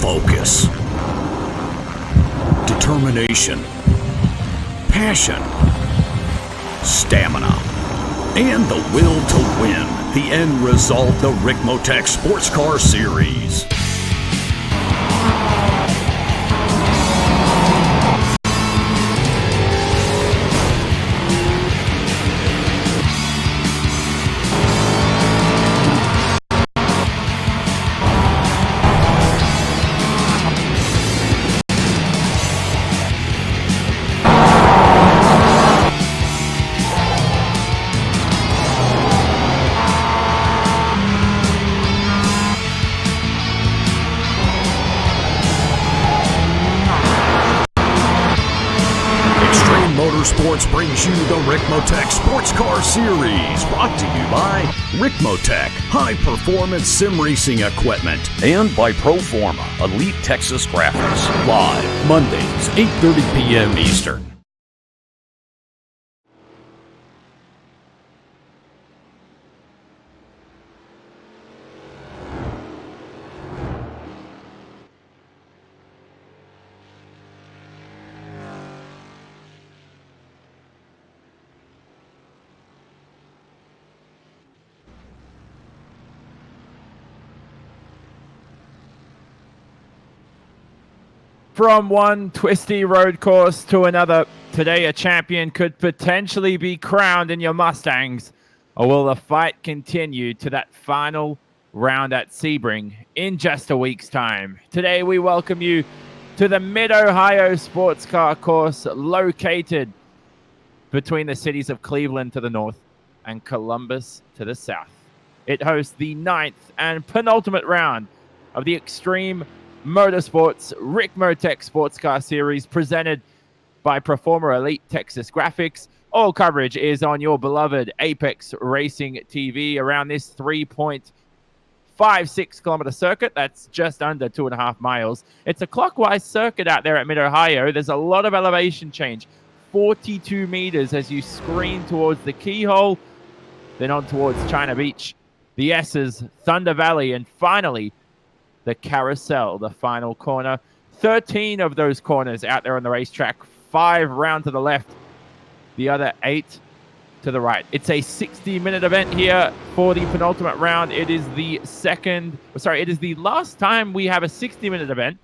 Focus, determination, passion, stamina, and the will to win. The end result, the Ricmotech Sports Car Series. Motorsports brings you the Ricmotech Sports Car Series, brought to you by Ricmotech High Performance Sim Racing Equipment and by Proforma Elite Texas Graphics. Live Mondays, 8:30 p.m. Eastern. From one twisty road course to another, today a champion could potentially be crowned in your Mustangs. Or will the fight continue to that final round at Sebring in just a week's time? Today we welcome you to the Mid-Ohio Sports Car Course, located between the cities of Cleveland to the north and Columbus to the south. It hosts the 9th and penultimate round of the Extreme Motorsports Ricmotech Sports Car Series, presented by Proforma Elite Texas Graphics. All coverage is on your beloved Apex Racing TV around this 3.56 kilometer circuit. That's just under 2.5 miles. It's a clockwise circuit out there at Mid-Ohio. There's a lot of elevation change. 42 meters as you screen towards the keyhole, then on towards China Beach, the S's, Thunder Valley, and finally the Carousel, the final corner. 13 of those corners out there on the racetrack, 5 round to the left, the other 8 to the right. It's a 60-minute event here for the penultimate round. It is the last time we have a 60-minute event,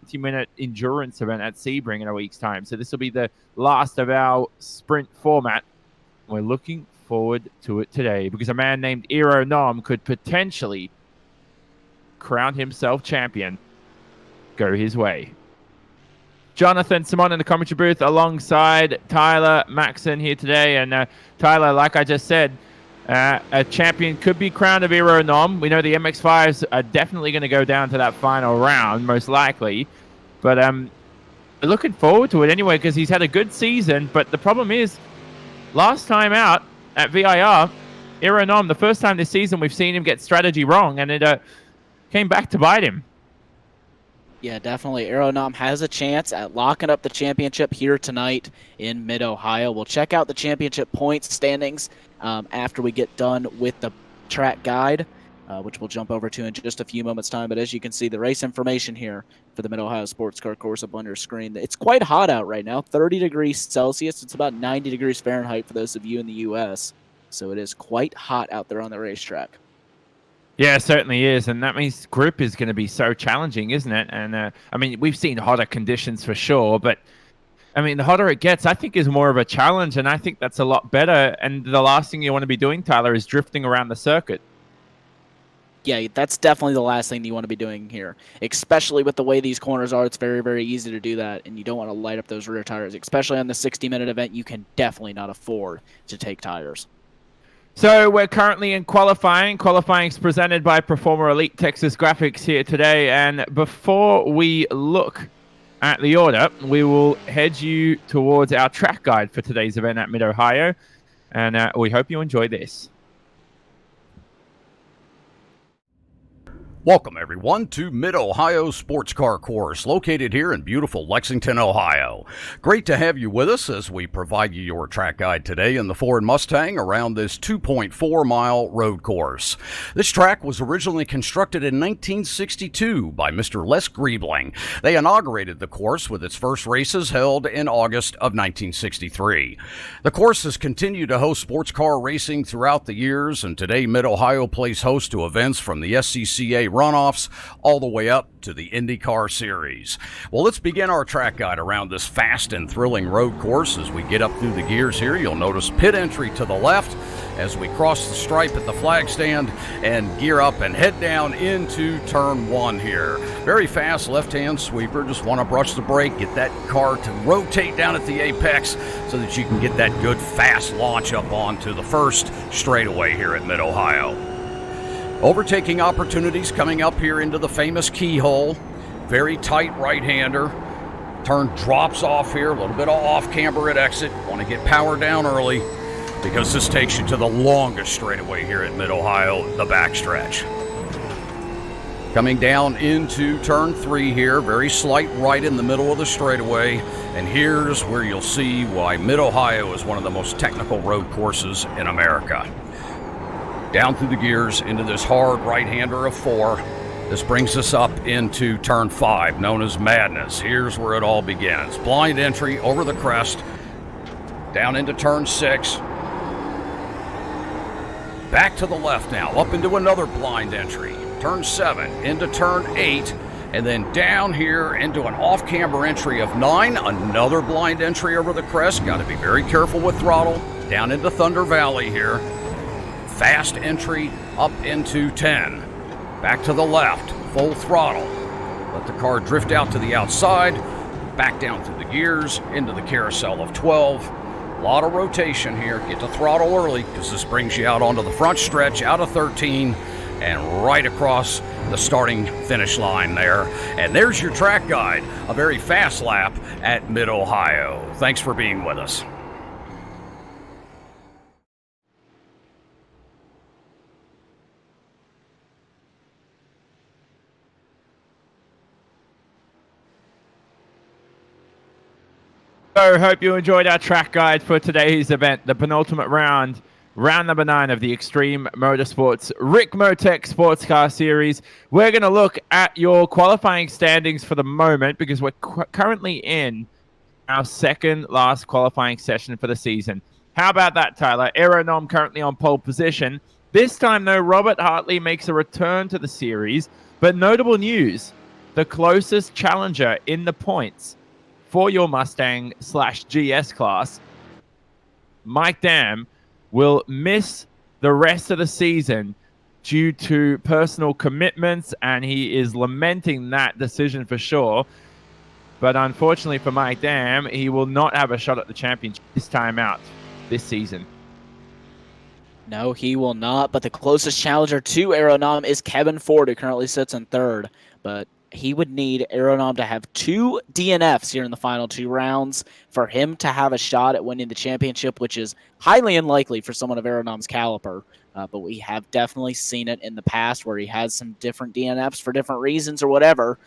60-minute endurance event at Sebring in a week's time. So this will be the last of our sprint format. We're looking forward to it today because a man named Iro Nom could potentially crown himself champion. Go his way. Jonathan Simon in the commentary booth alongside Tyler Maxson here today. And Tyler, like I just said, a champion could be crowned of Iro Nom. We know the MX-5s are definitely going to go down to that final round, most likely. But looking forward to it anyway, because he's had a good season. But the problem is, last time out at VIR, Iro Nom, the first time this season we've seen him get strategy wrong, and it came back to bite him. Yeah, definitely. Iro Nom has a chance at locking up the championship here tonight in Mid-Ohio. We'll check out the championship points standings after we get done with the track guide, which we'll jump over to in just a few moments' time. But as you can see, the race information here for the Mid-Ohio Sports Car Course up on your screen. It's quite hot out right now, 30 degrees Celsius. It's about 90 degrees Fahrenheit for those of you in the U.S. So it is quite hot out there on the racetrack. Yeah, it certainly is, and that means grip is going to be so challenging, isn't it? And, I mean, we've seen hotter conditions for sure, but, I mean, the hotter it gets, I think is more of a challenge, and I think that's a lot better, and the last thing you want to be doing, Tyler, is drifting around the circuit. Yeah, that's definitely the last thing you want to be doing here, especially with the way these corners are. It's very, very easy to do that, and you don't want to light up those rear tires, especially on the 60-minute event. You can definitely not afford to take tires. So we're currently in qualifying. Qualifying is presented by Proforma Elite Texas Graphics here today. And before we look at the order, we will head you towards our track guide for today's event at Mid-Ohio. And we hope you enjoy this. Welcome, everyone, to Mid-Ohio Sports Car Course, located here in beautiful Lexington, Ohio. Great to have you with us as we provide you your track guide today in the Ford Mustang around this 2.4-mile road course. This track was originally constructed in 1962 by Mr. Les Griebling. They inaugurated the course with its first races held in August of 1963. The course has continued to host sports car racing throughout the years, and today Mid-Ohio plays host to events from the SCCA runoffs all the way up to the IndyCar Series. Well, let's begin our track guide around this fast and thrilling road course. As we get up through the gears here, you'll notice pit entry to the left as we cross the stripe at the flag stand and gear up and head down into turn one here. Very fast left-hand sweeper. Just want to brush the brake, get that car to rotate down at the apex so that you can get that good fast launch up onto the first straightaway here at Mid-Ohio. Overtaking opportunities coming up here into the famous keyhole. Very tight right-hander. Turn drops off here, a little bit of off-camber at exit. Want to get power down early because this takes you to the longest straightaway here at Mid-Ohio, the backstretch. Coming down into turn three here, very slight right in the middle of the straightaway. And here's where you'll see why Mid-Ohio is one of the most technical road courses in America. Down through the gears into this hard right-hander of four. This brings us up into turn five, known as Madness. Here's where it all begins. Blind entry over the crest, down into turn six. Back to the left now, up into another blind entry. Turn seven, into turn eight, and then down here into an off-camber entry of nine. Another blind entry over the crest. Got to be very careful with throttle. Down into Thunder Valley here. Fast entry up into 10. Back to the left, full throttle. Let the car drift out to the outside. Back down through the gears, into the carousel of 12. A lot of rotation here. Get to throttle early because this brings you out onto the front stretch, out of 13, and right across the starting finish line there. And there's your track guide, a very fast lap at Mid-Ohio. Thanks for being with us. So, hope you enjoyed our track guide for today's event, the penultimate round, round number 9 of the Extreme Motorsports Ricmotech Sports Car Series. We're going to look at your qualifying standings for the moment because we're currently in our second last qualifying session for the season. How about that, Tyler? Aeronom currently on pole position. This time, though, Robert Hartley makes a return to the series, but notable news, the closest challenger in the points for your Mustang/GS class, Mike Dam, will miss the rest of the season due to personal commitments, and he is lamenting that decision for sure. But unfortunately for Mike Dam, he will not have a shot at the championship this time out this season. No, he will not, but the closest challenger to Aeronom is Kevin Ford, who currently sits in third, but he would need Aeronom to have 2 DNFs here in the final 2 rounds for him to have a shot at winning the championship, which is highly unlikely for someone of Aeronom's caliber. But we have definitely seen it in the past where he has some different DNFs for different reasons or whatever.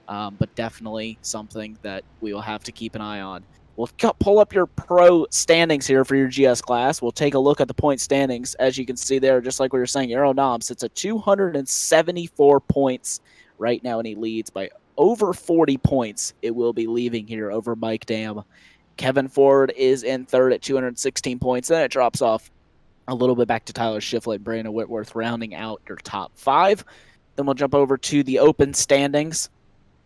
But definitely something that we will have to keep an eye on. We'll pull up your pro standings here for your GS class. We'll take a look at the point standings. As you can see there, just like we were saying, Aeronom sits at 274 points right now, and he leads by over 40 points. It will be leaving here over Mike Dam. Kevin Ford is in third at 216 points. Then it drops off a little bit back to Tyler Schiffley and Brandon Whitworth, rounding out your top 5. Then we'll jump over to the open standings.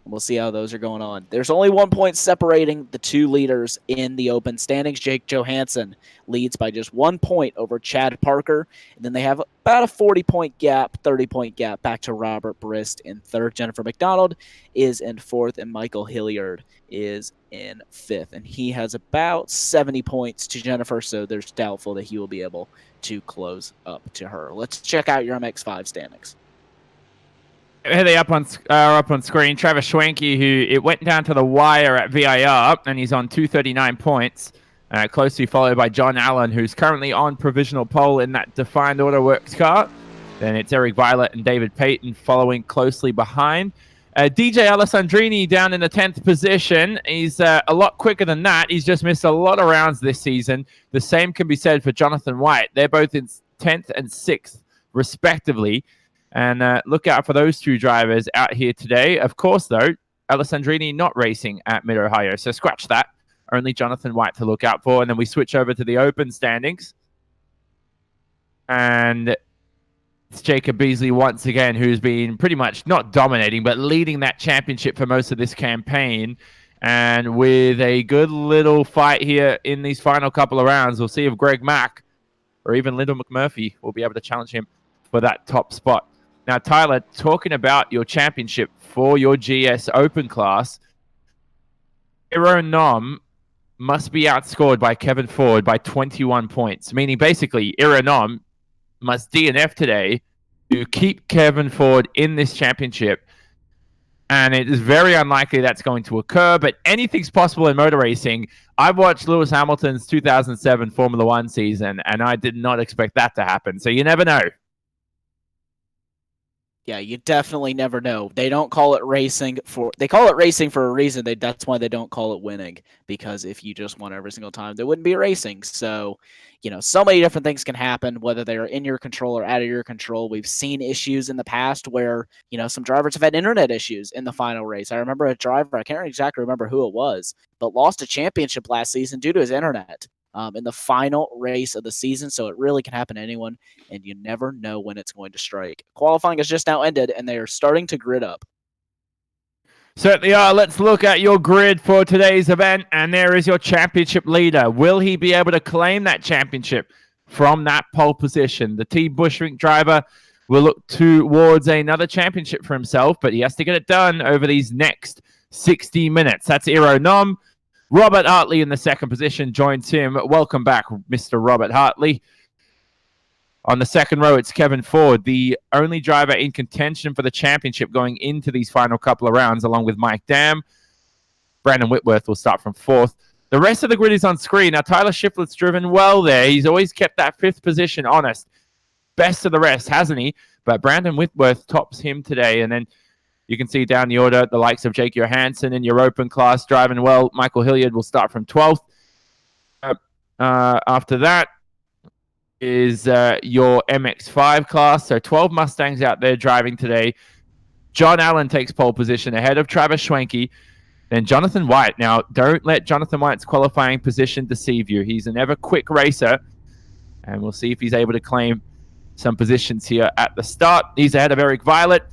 We'll see how those are going on. There's only 1 point separating the 2 leaders in the open standings. Jake Johansson leads by just 1 point over Chad Parker. And then they have about a 40-point gap, 30-point gap back to Robert Brist in third. Jennifer McDonald is in fourth, and Michael Hilliard is in fifth. And he has about 70 points to Jennifer, so there's doubtful that he will be able to close up to her. Let's check out your MX5 standings. Here they up on screen. Travis Schwenke, who it went down to the wire at VIR, and he's on 239 points. Closely followed by John Allen, who's currently on provisional pole in that Defined Auto Works car. Then it's Eric Violet and David Payton following closely behind. DJ Alessandrini down in the 10th position. He's a lot quicker than that. He's just missed a lot of rounds this season. The same can be said for Jonathan White. They're both in 10th and 6th, respectively. And look out for those two drivers out here today. Of course, though, Alessandrini not racing at Mid-Ohio. So scratch that. Only Jonathan White to look out for. And then we switch over to the open standings. And it's Jacob Beasley once again, who's been pretty much not dominating, but leading that championship for most of this campaign. And with a good little fight here in these final couple of rounds, we'll see if Greg Mack or even Lyndon McMurphy will be able to challenge him for that top spot. Now, Tyler, talking about your championship for your GS Open class, Iro Nom must be outscored by Kevin Ford by 21 points, meaning basically Iro Nom must DNF today to keep Kevin Ford in this championship. And it is very unlikely that's going to occur, but anything's possible in motor racing. I've watched Lewis Hamilton's 2007 Formula One season, and I did not expect that to happen. So you never know. Yeah, you definitely never know. They don't call it racing they call it racing for a reason. That's why they don't call it winning, because if you just won every single time, there wouldn't be racing. So, so many different things can happen, whether they are in your control or out of your control. We've seen issues in the past where, some drivers have had internet issues in the final race. I remember a driver, I can't exactly remember who it was, but lost a championship last season due to his internet. In the final race of the season. So it really can happen to anyone, and you never know when it's going to strike. Qualifying has just now ended, and they are starting to grid up. Certainly are. Let's look at your grid for today's event, and there is your championship leader. Will he be able to claim that championship from that pole position? The Team Bushwick driver will look towards another championship for himself, but he has to get it done over these next 60 minutes. That's Iro Nom. Robert Hartley in the second position joins him. Welcome back, Mr. Robert Hartley. On the second row, it's Kevin Ford, the only driver in contention for the championship going into these final couple of rounds, along with Mike Dam. Brandon Whitworth will start from fourth. The rest of the grid is on screen. Now, Tyler Shiflett's driven well there. He's always kept that fifth position honest. Best of the rest, hasn't he? But Brandon Whitworth tops him today, and then you can see down the order, the likes of Jake Johansson in your open class driving well. Michael Hilliard will start from 12th. After that is your MX5 class. So 12 Mustangs out there driving today. John Allen takes pole position ahead of Travis Schwenke. Then Jonathan White. Now, don't let Jonathan White's qualifying position deceive you. He's an ever-quick racer. And we'll see if he's able to claim some positions here at the start. He's ahead of Eric Violet.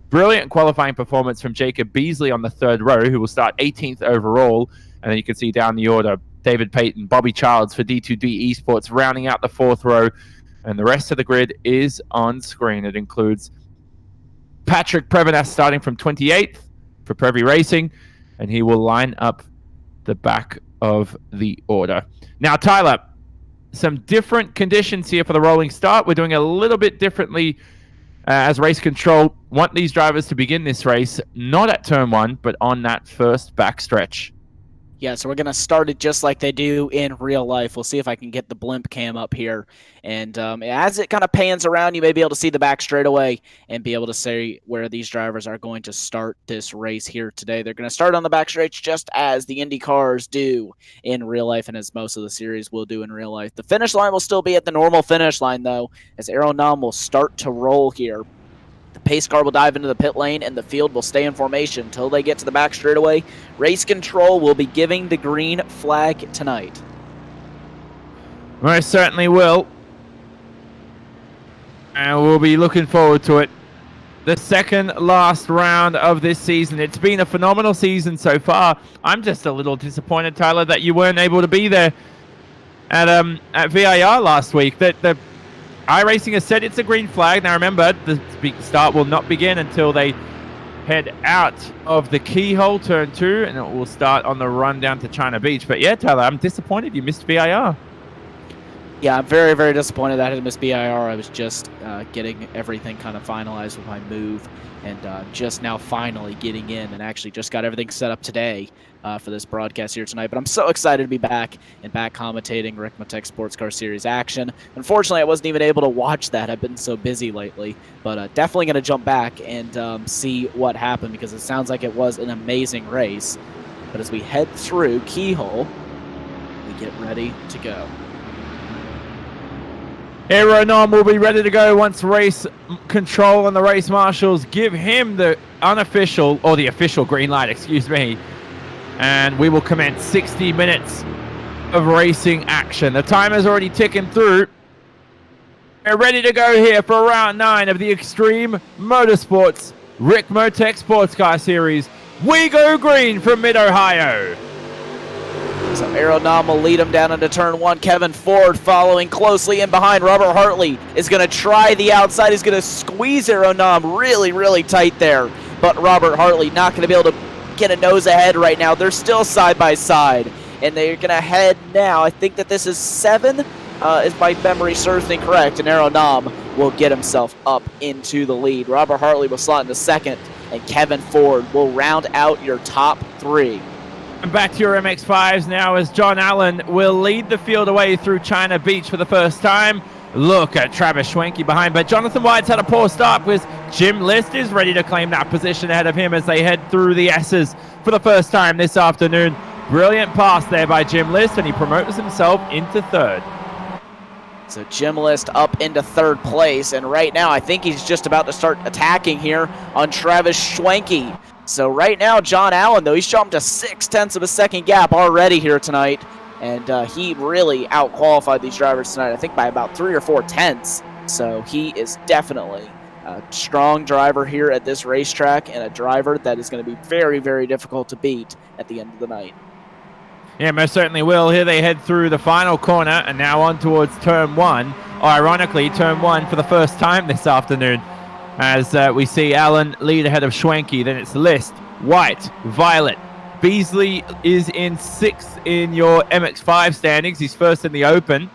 Brilliant qualifying performance from Jacob Beasley on the third row, who will start 18th overall. And then you can see down the order, David Payton, Bobby Childs for D2D Esports, rounding out the fourth row. And the rest of the grid is on screen. It includes Patrick Previnas starting from 28th for Previ Racing, and he will line up the back of the order. Now, Tyler, some different conditions here for the rolling start. We're doing a little bit differently as race control. Want these drivers to begin this race not at turn one, but on that first backstretch. Yeah, so we're going to start it just like they do in real life. We'll see if I can get the blimp cam up here. And as it kind of pans around, you may be able to see the back straightaway and be able to say where these drivers are going to start this race here today. They're going to start on the back stretch just as the Indy cars do in real life, and as most of the series will do in real life. The finish line will still be at the normal finish line, though, as Iro Nom will start to roll here. The pace car will dive into the pit lane, and the field will stay in formation until they get to the back straightaway. Race control will be giving the green flag tonight. Most certainly will. And we'll be looking forward to it. The second last round of this season. It's been a phenomenal season so far. I'm just a little disappointed, Tyler, that you weren't able to be there at VIR last week. The iRacing has said it's a green flag. Now remember, the start will not begin until they head out of the keyhole, turn 2, and it will start on the run down to China Beach. But yeah, Tyler, I'm disappointed you missed VIR. Yeah, I'm very, very disappointed that I had missed BIR. I was just getting everything kind of finalized with my move, and just now finally getting in, and actually just got everything set up today for this broadcast here tonight. But I'm so excited to be back and back commentating Ricmotech Sports Car Series action. Unfortunately, I wasn't even able to watch that. I've been so busy lately, but definitely going to jump back and see what happened, because it sounds like it was an amazing race. But as we head through Keyhole, we get ready to go. Aeronom will be ready to go once race control and the race marshals give him the unofficial, or the official green light, excuse me. And we will commence 60 minutes of racing action. The timer's already ticking through. We're ready to go here for round 9 of the Extreme Motorsports Ricmotech Sports Car Series. We go green from Mid-Ohio. So Aeronom will lead him down into turn 1. Kevin Ford following closely in behind. Robert Hartley is going to try the outside. He's going to squeeze Aeronom really, really tight there. But Robert Hartley not going to be able to get a nose ahead right now. They're still side by side. And they're going to head now. I think that this is 7, if my memory serves me correct. And Aeronom will get himself up into the lead. Robert Hartley will slot into second. And Kevin Ford will round out your top 3. And back to your MX-5s now, as John Allen will lead the field away through China Beach for the first time. Look at Travis Schwenke behind, but Jonathan White's had a poor start, because Jim List is ready to claim that position ahead of him as they head through the S's for the first time this afternoon. Brilliant pass there by Jim List, and he promotes himself into 3rd. So Jim List up into 3rd place, and right now I think he's just about to start attacking here on Travis Schwenke. So right now, John Allen, though, he's jumped to 0.6 of a second gap already here tonight. And he really out-qualified these drivers tonight, I think by about 3 or 4 tenths. So he is definitely a strong driver here at this racetrack, and a driver that is going to be very, very difficult to beat at the end of the night. Yeah, most certainly will. Here they head through the final corner and now on towards turn 1. Ironically, turn 1 for the first time this afternoon, as we see Allen lead ahead of Schwenke. Then it's List, White, Violet. Beasley is in 6th in your MX-5 standings. He's first in the Open.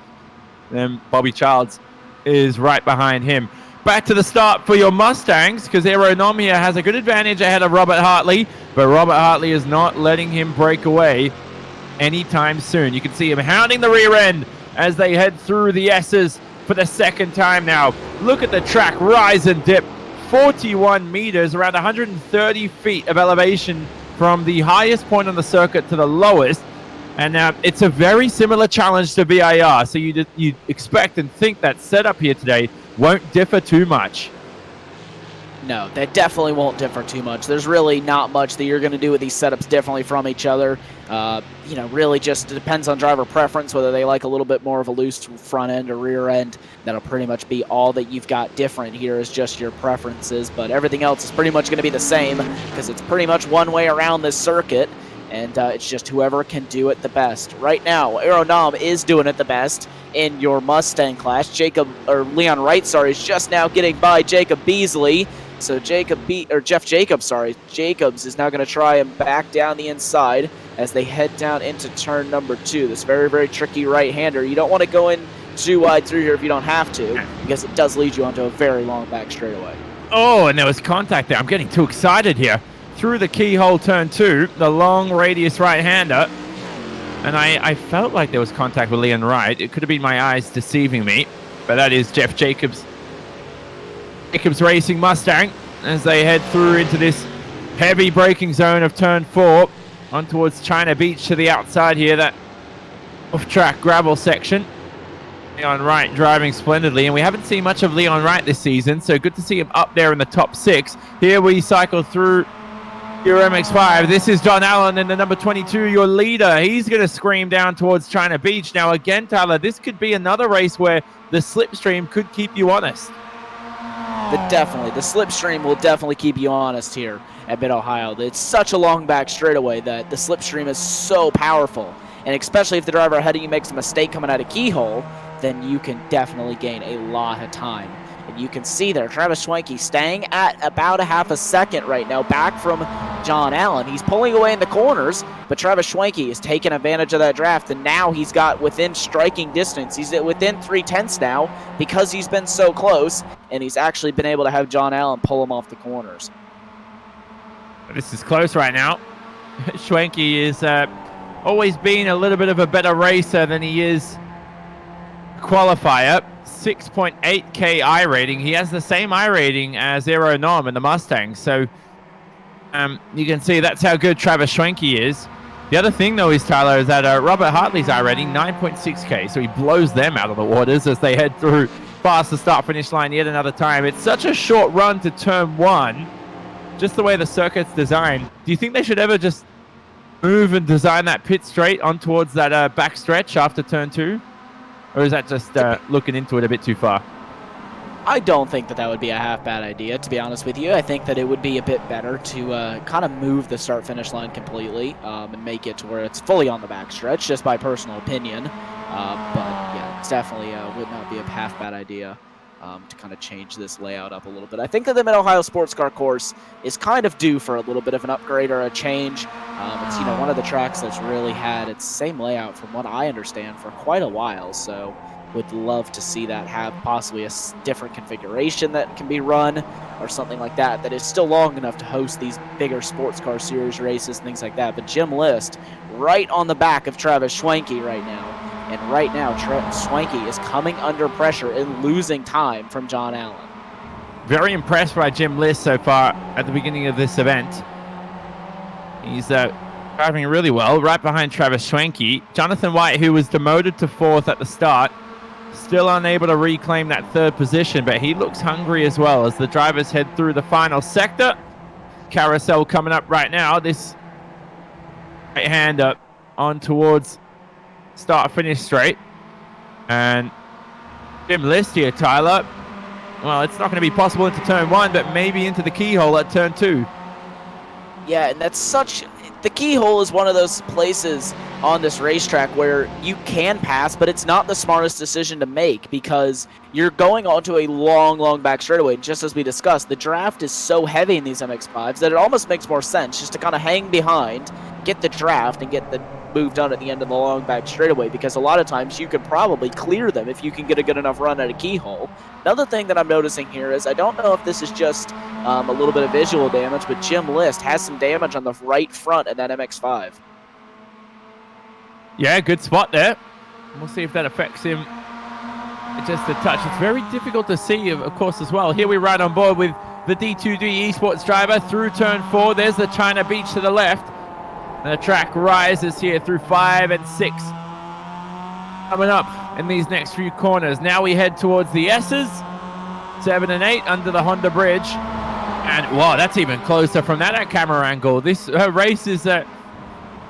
Then Bobby Childs is right behind him. Back to the start for your Mustangs, because Aeronom here has a good advantage ahead of Robert Hartley, but Robert Hartley is not letting him break away anytime soon. You can see him hounding the rear end as they head through the S's for the second time now. Look at the track rise and dip. 41 meters, around 130 feet of elevation from the highest point on the circuit to the lowest. And it's a very similar challenge to VIR. So you expect and think that setup here today won't differ too much. No, that definitely won't differ too much. There's really not much that you're going to do with these setups differently from each other. Really just depends on driver preference, whether they like a little bit more of a loose front end or rear end. That'll pretty much be all that you've got different here, is just your preferences. But everything else is pretty much going to be the same, because it's pretty much one way around this circuit. And it's just whoever can do it the best. Right now, Aeronom is doing it the best in your Mustang class. Leon Wright, is just now getting by Jacob Beasley. So Jeff Jacobs, Jacobs is now going to try and back down the inside as they head down into turn number 2. This very, very tricky right-hander. You don't want to go in too wide through here if you don't have to, because it does lead you onto a very long back straightaway. Oh, and there was contact there. I'm getting too excited here. Through the keyhole turn 2, the long radius right-hander. And I felt like there was contact with Leon Wright. It could have been my eyes deceiving me, but that is Jeff Jacobs. Jacobs Racing Mustang as they head through into this heavy braking zone of turn 4 on towards China Beach to the outside here, that off-track gravel section. Leon Wright driving splendidly, and we haven't seen much of Leon Wright this season, so good to see him up there in the top 6. Here we cycle through your MX-5. This is John Allen in the number 22, your leader. He's going to scream down towards China Beach. Now again, Tyler, this could be another race where the slipstream could keep you honest. The slipstream will definitely keep you honest here at Mid-Ohio. It's such a long back straightaway that the slipstream is so powerful. And especially if the driver ahead of you makes a mistake coming out of keyhole, then you can definitely gain a lot of time. And you can see there, Travis Schwenke staying at about a half a second right now, back from John Allen. He's pulling away in the corners, but Travis Schwenke is taking advantage of that draft, and now he's got within striking distance. He's within 3/10 now because he's been so close, and he's actually been able to have John Allen pull him off the corners. This is close right now. Schwenke is always been a little bit of a better racer than he is qualifier. 6.8k I rating. He has the same I rating as Aero Nom in the Mustang. So you can see that's how good Travis Schwenke is. The other thing, though, is, Tyler, is that Robert Hartley's I rating, 9.6k. So he blows them out of the waters as they head through past the start-finish line yet another time. It's such a short run to turn 1, just the way the circuit's designed. Do you think they should ever just move and design that pit straight on towards that back stretch after turn 2? Or is that just looking into it a bit too far? I don't think that would be a half bad idea, to be honest with you. I think that it would be a bit better to kind of move the start-finish line completely and make it to where it's fully on the backstretch, just by personal opinion. But yeah, it's definitely would not be a half bad idea to kind of change this layout up a little bit. I think that the Mid-Ohio Sports Car course is kind of due for a little bit of an upgrade or a change. It's one of the tracks that's really had its same layout, from what I understand, for quite a while. So would love to see that have possibly a different configuration that can be run or something like that, that is still long enough to host these bigger sports car series races and things like that. But Jim List right on the back of Travis Schwenke right now. And right now, Schwenke is coming under pressure and losing time from John Allen. Very impressed by Jim List so far at the beginning of this event. He's driving really well, right behind Travis Schwenke. Jonathan White, who was demoted to 4th at the start, still unable to reclaim that 3rd position, but he looks hungry as well as the drivers head through the final sector. Carousel coming up right now. This right-hand up on towards start-finish straight. And Jim List here, Tyler. Well, it's not going to be possible into turn 1, but maybe into the keyhole at turn 2. Yeah, and that's such... The keyhole is one of those places on this racetrack where you can pass, but it's not the smartest decision to make because you're going onto a long back straightaway. Just as we discussed, the draft is so heavy in these MX-5s that it almost makes more sense just to kind of hang behind, get the draft, and get the move done at the end of the long back straightaway, because a lot of times you could probably clear them if you can get a good enough run at a keyhole. Another thing that I'm noticing here is I don't know if this is just a little bit of visual damage, but Jim List has some damage on the right front of that MX-5. Yeah, good spot there. We'll see if that affects him just a touch. It's very difficult to see, of course, as well. Here we ride on board with the D2D Esports driver through turn 4. There's the China Beach to the left. And the track rises here through 5 and 6. Coming up in these next few corners. Now we head towards the S's. 7 and 8 under the Honda Bridge. And, wow, that's even closer from that camera angle. This race is going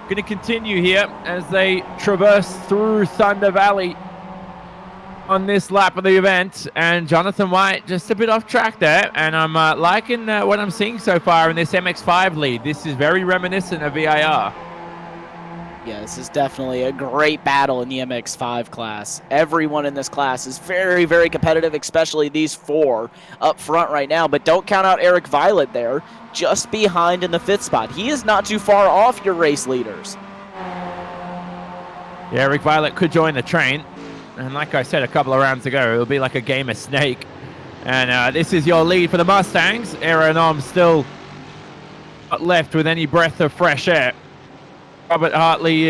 to continue here as they traverse through Thunder Valley on this lap of the event. And Jonathan White just a bit off track there. And I'm liking what I'm seeing so far in this MX-5 lead. This is very reminiscent of VIR. Yeah, this is definitely a great battle in the MX-5 class. Everyone in this class is very competitive, especially these 4 up front right now. But don't count out Eric Violet there, just behind in the 5th spot. He is not too far off your race leaders. Yeah, Eric Violet could join the train. And like I said a couple of rounds ago, it'll be like a game of Snake. And this is your lead for the Mustangs. Aero Nom still not left with any breath of fresh air. Robert Hartley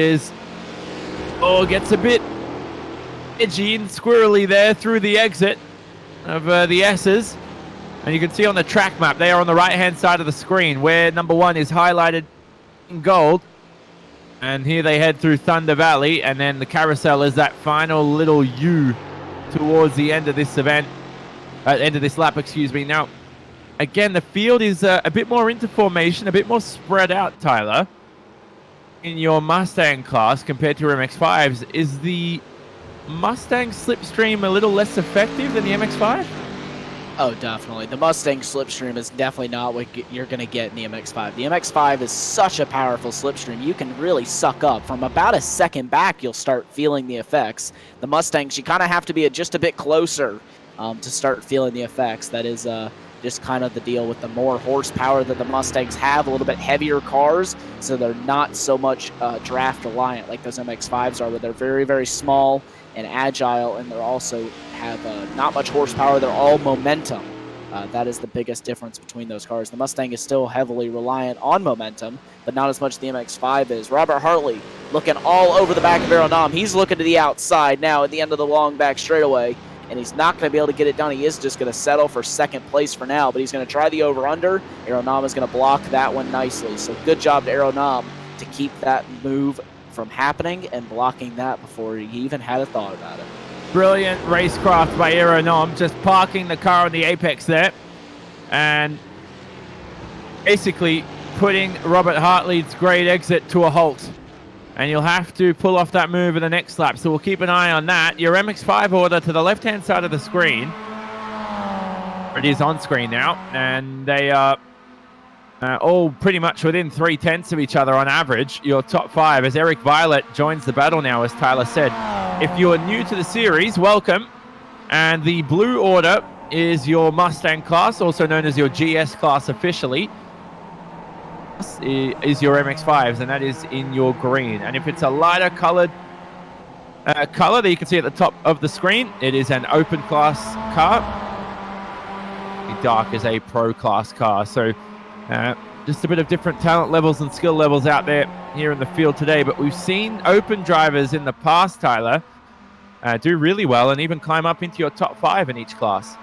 gets a bit edgy and squirrely there through the exit of the S's. And you can see on the track map, they are on the right-hand side of the screen where number 1 is highlighted in gold. And here they head through Thunder Valley, and then the carousel is that final little U towards the end of this event, end of this lap, excuse me. Now, again, the field is a bit more into formation, a bit more spread out, Tyler, in your Mustang class compared to your MX-5s. Is the Mustang slipstream a little less effective than the MX-5? Oh, definitely. The Mustang slipstream is definitely not what you're going to get in the MX-5. The MX-5 is such a powerful slipstream. You can really suck up. From about a second back, you'll start feeling the effects. The Mustangs, you kind of have to be just a bit closer to start feeling the effects. That is just kind of the deal with the more horsepower that the Mustangs have, a little bit heavier cars, so they're not so much draft reliant like those MX-5s are, where they're very, very small and agile, and they're also have not much horsepower. They're all momentum. That is the biggest difference between those cars. The Mustang is still heavily reliant on momentum, but not as much as the MX-5 is. Robert Hartley looking all over the back of Aeronam. He's looking to the outside now at the end of the long back straightaway, and he's not going to be able to get it done. He is just going to settle for second place for now, but he's going to try the over-under. Aeronam is going to block that one nicely. So good job to Aeronam to keep that move from happening and blocking that before he even had a thought about it. Brilliant racecraft by Aeronom, just parking the car on the apex there and basically putting Robert Hartley's great exit to a halt. And you'll have to pull off that move in the next lap, so we'll keep an eye on that. Your MX-5 order to the left-hand side of the screen. It is on screen now, and they are all pretty much within 3/10 of each other on average. Your top 5 as Eric Violet joins the battle now, as Tyler said. If you are new to the series, welcome. And the blue order is your Mustang class, also known as your GS class officially. Is your MX-5s, and that is in your green. And if it's a lighter colored color that you can see at the top of the screen, it is an open class car. Dark is a pro class car. So just a bit of different talent levels and skill levels out there here in the field today. But we've seen open drivers in the past, Tyler, do really well and even climb up into your top 5 in each class.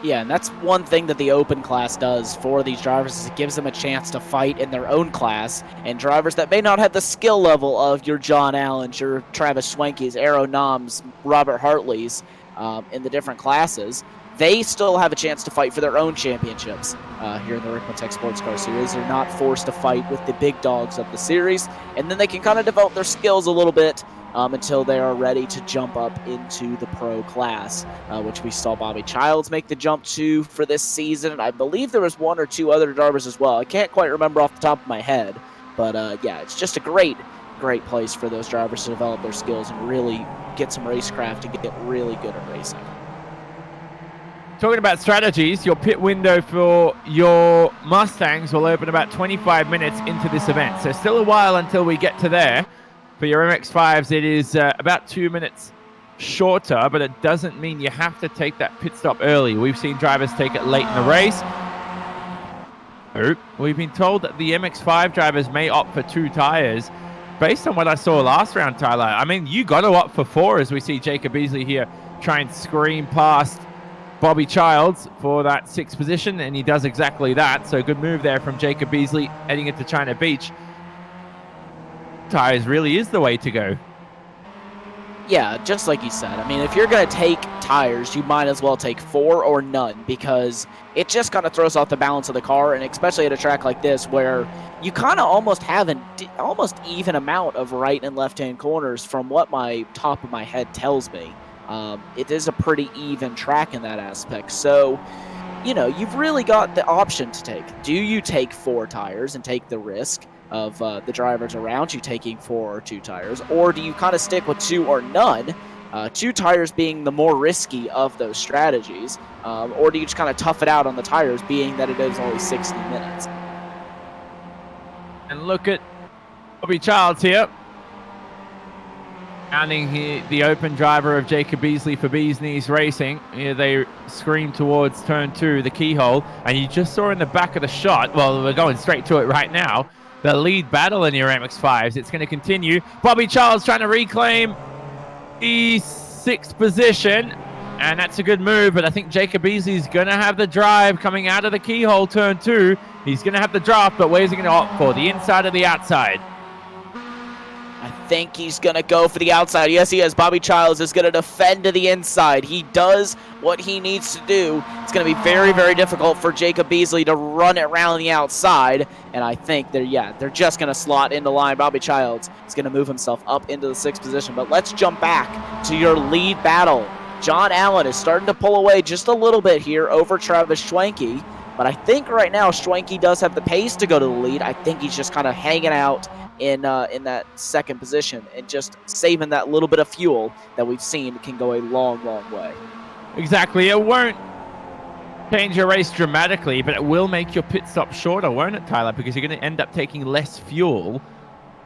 Yeah, and that's one thing that the open class does for these drivers, is it gives them a chance to fight in their own class, and drivers that may not have the skill level of your John Allens, your Travis Schwenke's, Aeronoms, Robert Hartley's in the different classes, they still have a chance to fight for their own championships here in the Ricmotech Sports Car Series. They're not forced to fight with the big dogs of the series, and then they can kind of develop their skills a little bit until they are ready to jump up into the pro class, which we saw Bobby Childs make the jump to for this season. I believe there was 1 or 2 other drivers as well. I can't quite remember off the top of my head, but yeah, it's just a great place for those drivers to develop their skills and really get some racecraft and get really good at racing. Talking about strategies, your pit window for your Mustangs will open about 25 minutes into this event, so still a while until we get to there. For your MX-5s, it is about 2 minutes shorter, but it doesn't mean you have to take that pit stop early. We've seen drivers take it late in the race. We've been told that the MX-5 drivers may opt for 2 tires. Based on what I saw last round, Tyler, I mean, you got to opt for 4, as we see Jacob Beasley here try and scream past Bobby Childs for that 6th position, and he does exactly that. So good move there from Jacob Beasley heading into China Beach. Tires really is the way to go. Yeah, just like you said. I mean, if you're going to take tires, you might as well take 4 or none, because it just kind of throws off the balance of the car, and especially at a track like this where you kind of almost have an almost even amount of right and left-hand corners from what my top of my head tells me. It is a pretty even track in that aspect. So, you know, you've really got the option to take. Do you take 4 tires and take the risk of the drivers around you taking 4 or 2 tires, or do you kind of stick with 2 or none, 2 tires being the more risky of those strategies, or do you just kind of tough it out on the tires, being that it is only 60 minutes? And look at Bobby Childs here, counting the open driver of Jacob Beasley for Bees Racing. Here they scream towards turn 2, the keyhole, and you just saw in the back of the shot, well, we're going straight to it right now, the lead battle in your MX-5s. It's going to continue. Bobby Childs trying to reclaim the 6th position, and that's a good move, but I think Jacob Beasley's going to have the drive coming out of the keyhole, turn 2. He's going to have the draft, but where's he going to opt for? The inside or the outside? I think he's going to go for the outside. Yes, he is. Bobby Childs is going to defend to the inside. He does what he needs to do. It's going to be very, very difficult for Jacob Beasley to run it around the outside. And I think they're just going to slot into line. Bobby Childs is going to move himself up into the 6th position. But let's jump back to your lead battle. John Allen is starting to pull away just a little bit here over Travis Schwenke. But I think right now Schwenke does have the pace to go to the lead. I think he's just kind of hanging out in that 2nd position and just saving that little bit of fuel that we've seen can go a long, long way. Exactly. It won't change your race dramatically, but it will make your pit stop shorter, won't it, Tyler? Because you're going to end up taking less fuel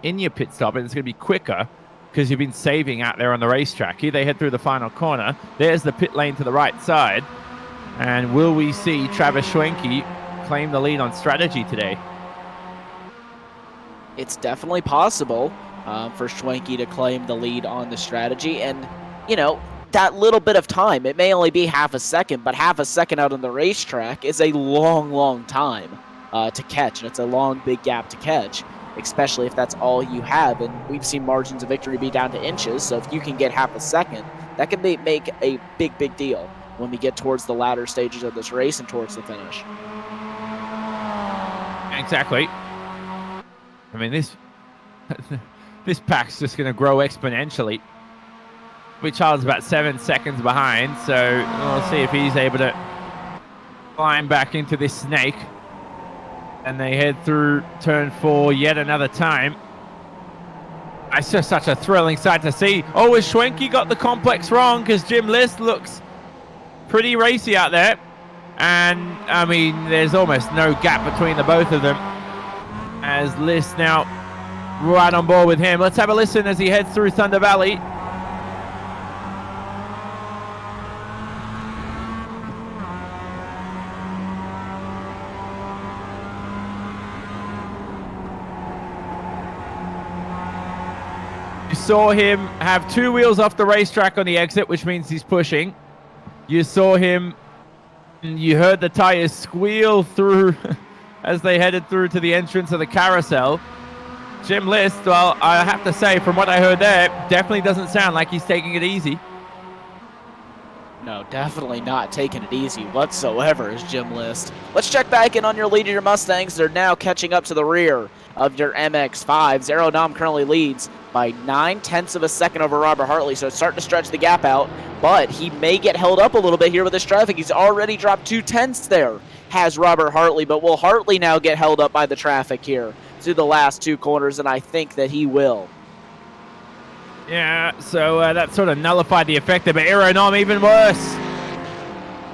in your pit stop, and it's going to be quicker because you've been saving out there on the racetrack. Here they head through the final corner. There's the pit lane to the right side. And will we see Travis Schwenke claim the lead on strategy today? It's definitely possible for Schwenke to claim the lead on the strategy. And, you know, that little bit of time, it may only be half a second, but half a second out on the racetrack is a long, long time to catch. And it's a long, big gap to catch, especially if that's all you have. And we've seen margins of victory be down to inches. So if you can get half a second, that can make a big, big deal when we get towards the latter stages of this race and towards the finish. Exactly. I mean, this pack's just going to grow exponentially. Charles about 7 seconds behind, so we'll see if he's able to climb back into this snake. And they head through turn 4 yet another time. It's just such a thrilling sight to see. Oh, has Schwenke got the complex wrong? Because Jim List looks pretty racy out there. And, I mean, there's almost no gap between the both of them. As List now right on board with him. Let's have a listen as he heads through Thunder Valley. You saw him have 2 wheels off the racetrack on the exit, which means he's pushing. You saw him, and you heard the tires squeal through as they headed through to the entrance of the carousel. Jim List, well, I have to say, from what I heard there, definitely doesn't sound like he's taking it easy. No, definitely not taking it easy whatsoever is Jim List. Let's check back in on your lead of your Mustangs. They're now catching up to the rear of your MX-5s. Aeronom currently leads by 9/10 of a second over Robert Hartley, so it's starting to stretch the gap out, but he may get held up a little bit here with this traffic. He's already dropped 2/10 there, has Robert Hartley, but will Hartley now get held up by the traffic here through the last 2 corners? And I think that he will. Yeah, so that sort of nullified the effect there, but Aeronom even worse.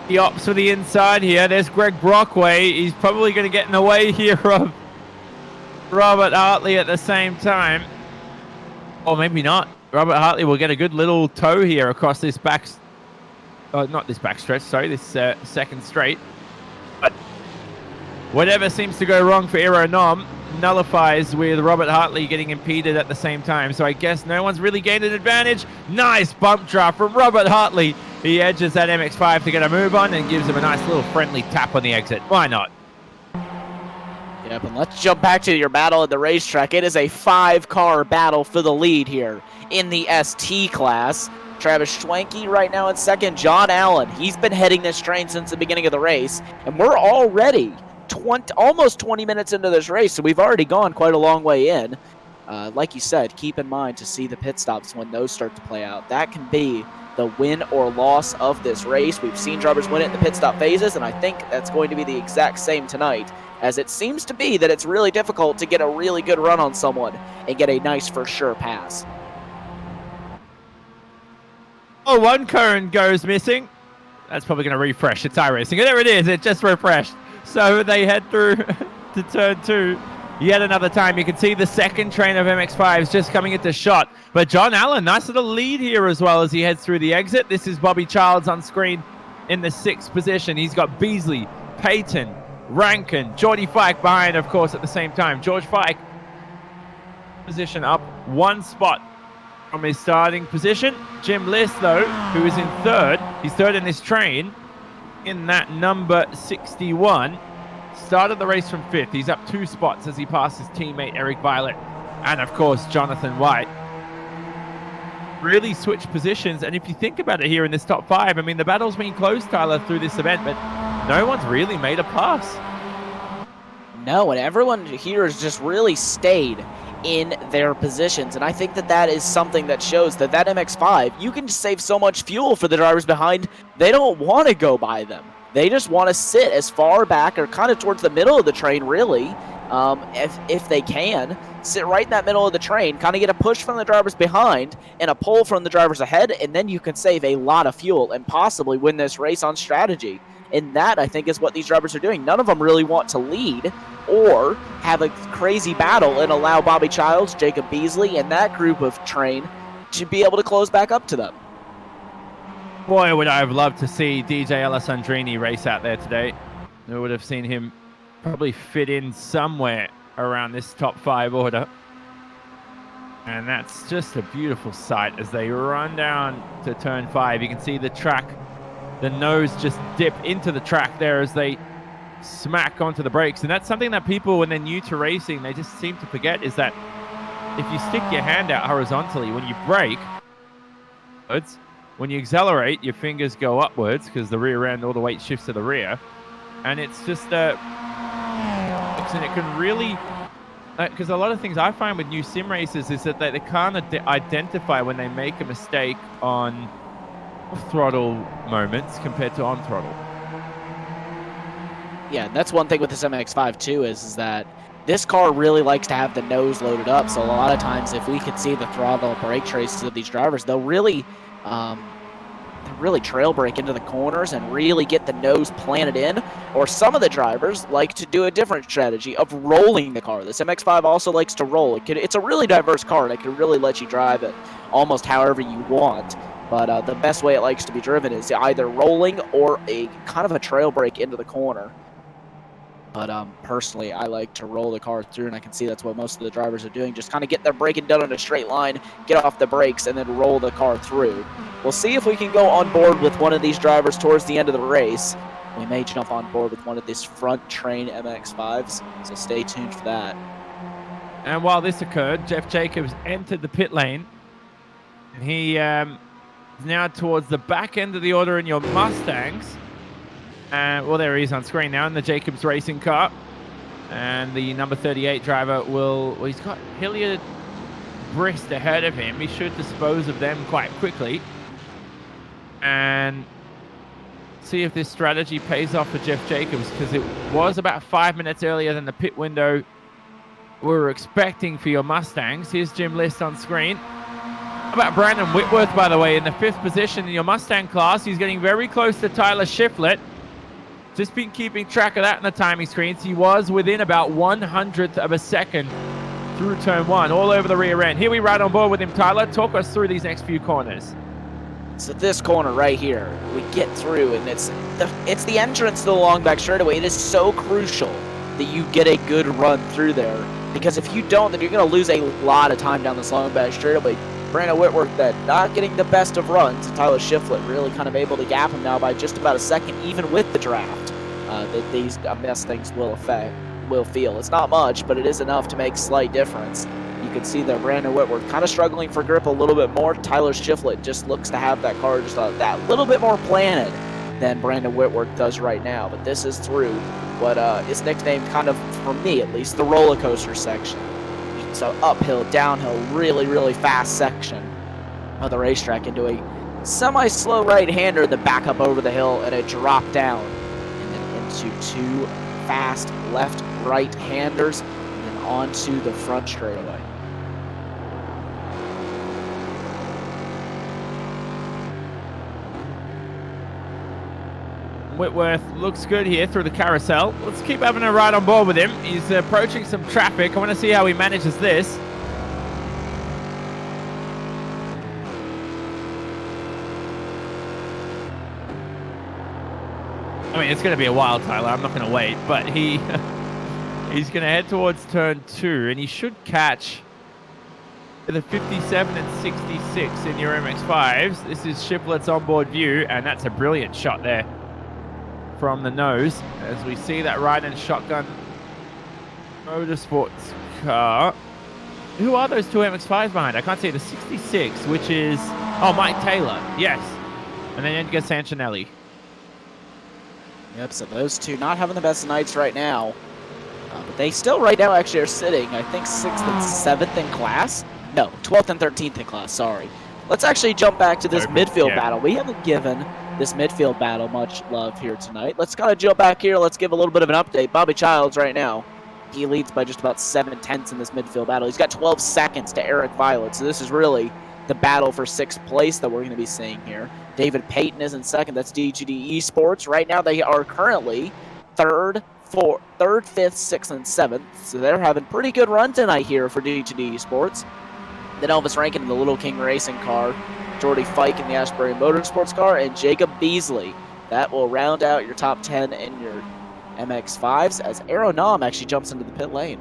He opts for the inside here. There's Greg Brockway. He's probably going to get in the way here of Robert Hartley at the same time. Or maybe not. Robert Hartley will get a good little tow here across this not this back stretch, sorry, this second straight. But whatever seems to go wrong for Aeronom nullifies with Robert Hartley getting impeded at the same time. So I guess no one's really gained an advantage. Nice bump drop from Robert Hartley. He edges that MX-5 to get a move on and gives him a nice little friendly tap on the exit. Why not? Yep, and let's jump back to your battle at the racetrack. It is a 5-car battle for the lead here in the ST class. Travis Schwenke right now in second. John Allen, he's been heading this train since the beginning of the race. And we're already almost 20 minutes into this race, so we've already gone quite a long way in. Like you said, keep in mind to see the pit stops when those start to play out. That can be the win or loss of this race. We've seen drivers win it in the pit stop phases, and I think that's going to be the exact same tonight, as it seems to be that it's really difficult to get a really good run on someone and get a nice for sure pass. Oh, one cone goes missing. That's probably going to refresh. It's iRacing. There it is. It just refreshed. So they head through to turn 2 yet another time. You can see the second train of MX-5s just coming into shot. But John Allen, nice little lead here as well as he heads through the exit. This is Bobby Childs on screen in the 6th position. He's got Beasley, Payton, Rankin, Geordie Fike behind, of course, at the same time. George Fike position up 1 spot from his starting position. Jim List, though, who is in 3rd. He's 3rd in this train in that number 61. Started the race from 5th. He's up 2 spots as he passes teammate Eric Violet and, of course, Jonathan White. Really switched positions, and if you think about it here in this top 5, I mean, the battle's been close, Tyler, through this event, but no one's really made a pass. No, and everyone here has just really stayed in their positions, and I think that that is something that shows that MX-5, you can just save so much fuel for the drivers behind. They don't want to go by them. They just want to sit as far back or kind of towards the middle of the train, really, if they can, sit right in that middle of the train, kind of get a push from the drivers behind and a pull from the drivers ahead, and then you can save a lot of fuel and possibly win this race on strategy. And that, I think, is what these drivers are doing. None of them really want to lead or have a crazy battle and allow Bobby Childs, Jacob Beasley, and that group of train to be able to close back up to them. Boy, would I have loved to see DJ Alessandrini race out there today. I would have seen him probably fit in somewhere around this top 5 order. And that's just a beautiful sight as they run down to turn 5. You can see the track, the nose just dip into the track there as they smack onto the brakes. And that's something that people, when they're new to racing, they just seem to forget, is that if you stick your hand out horizontally, when you brake, when you accelerate, your fingers go upwards because the rear end, all the weight shifts to the rear. And it's just and it can really, because a lot of things I find with new sim racers is that they can't identify when they make a mistake on throttle moments compared to on throttle. Yeah, that's one thing with this MX-5 too, is that this car really likes to have the nose loaded up. So a lot of times, if we could see the throttle brake traces of these drivers, they'll really trail brake into the corners and really get the nose planted in. Or some of the drivers like to do a different strategy of rolling the car. This MX-5 also likes to roll. It's a really diverse car, and it can really let you drive it almost however you want. But the best way it likes to be driven is either rolling or a kind of a trail brake into the corner. But personally, I like to roll the car through, and I can see that's what most of the drivers are doing. Just kind of get their braking done in a straight line, get off the brakes, and then roll the car through. We'll see if we can go on board with one of these drivers towards the end of the race. We may jump on board with one of these front train MX-5s, so stay tuned for that. And while this occurred, Jeff Jacobs entered the pit lane. And he is now towards the back end of the order in your Mustangs. Well, there he is on screen now in the Jacobs racing car. And the number 38 driver he's got Hilliard Brist ahead of him. He should dispose of them quite quickly. And see if this strategy pays off for Jeff Jacobs, because it was about 5 minutes earlier than the pit window we were expecting for your Mustangs. Here's Jim List on screen. How about Brandon Whitworth, by the way, in the 5th position in your Mustang class? He's getting very close to Tyler Shiflett. Just been keeping track of that in the timing screens. He was within about 1/100th of a second through turn 1, all over the rear end. Here we ride on board with him, Tyler. Talk us through these next few corners. So this corner right here, we get through, and it's the entrance to the long back straightaway. It is so crucial that you get a good run through there, because if you don't, then you're going to lose a lot of time down this long back straightaway. Brandon Whitworth then not getting the best of runs, and Tyler Shiflett really kind of able to gap him now by just about a second, even with the draft that these Mustangs will feel. It's not much, but it is enough to make a slight difference. You can see that Brandon Whitworth kind of struggling for grip a little bit more. Tyler Shiflett just looks to have that car just that little bit more planted than Brandon Whitworth does right now. But this is through what is nicknamed, kind of, for me at least, the roller coaster section. So uphill, downhill, really, really fast section of the racetrack into a semi-slow right-hander that back up over the hill and a drop down. And then into two fast left-right-handers and then onto the front straightaway. Whitworth looks good here through the carousel. Let's keep having a ride on board with him. He's approaching some traffic. I want to see how he manages this. I mean, it's going to be a while, Tyler. I'm not going to wait. But he's going to head towards turn 2, and he should catch the 57 and 66 in your MX-5s. This is Shiflett's onboard view, and that's a brilliant shot there from the nose as we see that ride-in shotgun motorsports car. Who are those two MX-5s behind? I can't see the 66, which is Mike Taylor. Yes, and then Edgar Sancinelli. Yep, so those two not having the best nights right now, but they still right now actually are sitting, I think, 6th and 7th in class. No, 12th and 13th in class. Sorry. Let's actually jump back to this midfield battle. We haven't given this midfield battle much love here tonight. Let's kind of jump back here. Let's give a little bit of an update. Bobby Childs right now He leads by just about 7/10 in this midfield battle. He's got 12 seconds to Eric Violet, so this is really the battle for 6th place that we're going to be seeing here. David Payton is in 2nd. That's DGD Esports. Right now, they are currently 3rd, 5th, 6th, and 7th. So they're having a pretty good run tonight here for DGD Esports. Then Elvis Rankin in the Little King Racing car, Jordy Fike in the Ashbury Motorsports car, and Jacob Beasley. That will round out your top 10 in your MX-5s as Aeronom actually jumps into the pit lane.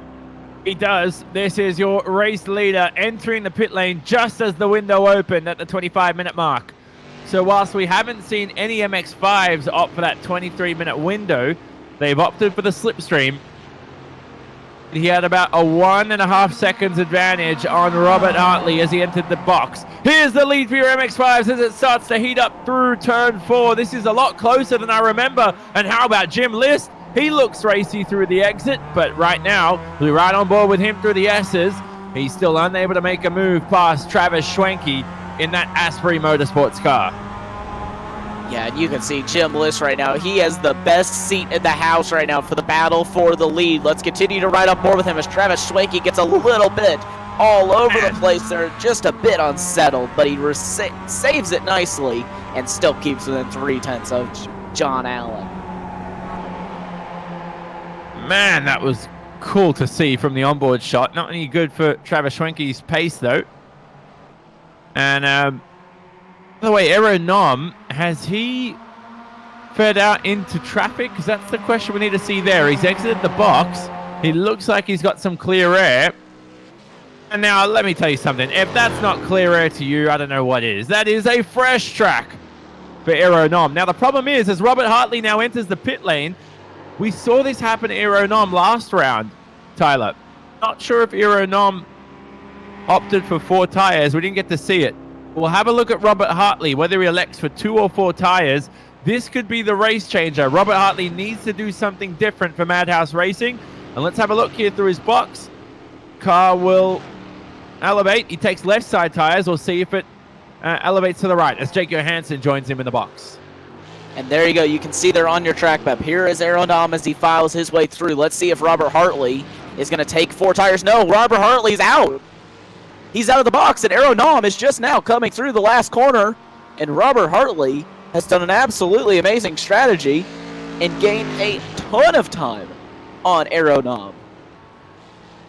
He does. This is your race leader entering the pit lane just as the window opened at the 25-minute mark. So whilst we haven't seen any MX-5s opt for that 23-minute window, they've opted for the slipstream. He had about a 1.5 seconds advantage on Robert Hartley as he entered the box. Here's the lead for your MX-5s as it starts to heat up through turn 4. This is a lot closer than I remember. And how about Jim List? He looks racy through the exit, but right now, we're right on board with him through the S's. He's still unable to make a move past Travis Schwenke in that Asbury Motorsports car. Yeah, and you can see Jim List right now. He has the best seat in the house right now for the battle for the lead. Let's continue to ride on board with him as Travis Schwenke gets a little bit all over the place there, just a bit unsettled, but he saves it nicely and still keeps within 0.3 of John Allen. Man, that was cool to see from the onboard shot. Not any good for Travis Schwenke's pace, though. And, by the way, Aeronom, has he fed out into traffic? Because that's the question we need to see there. He's exited the box. He looks like he's got some clear air. And now, let me tell you something. If that's not clear air to you, I don't know what is. That is a fresh track for Aeronom. Now, the problem is, as Robert Hartley now enters the pit lane, we saw this happen to Aeronom last round, Tyler. Not sure if Aeronom opted for 4 tires. We didn't get to see it. We'll have a look at Robert Hartley, whether he elects for 2 or 4 tires. This could be the race changer. Robert Hartley needs to do something different for Madhouse Racing. And let's have a look here through his box. Car will elevate. He takes left side tires. We'll see if it elevates to the right as Jake Johansson joins him in the box. And there you go. You can see they're on your track map. Here is Aeronom as he files his way through. Let's see if Robert Hartley is going to take 4 tires. No, Robert Hartley's out. He's out of the box, and Aeronom is just now coming through the last corner. And Robert Hartley has done an absolutely amazing strategy and gained a ton of time on Aeronom.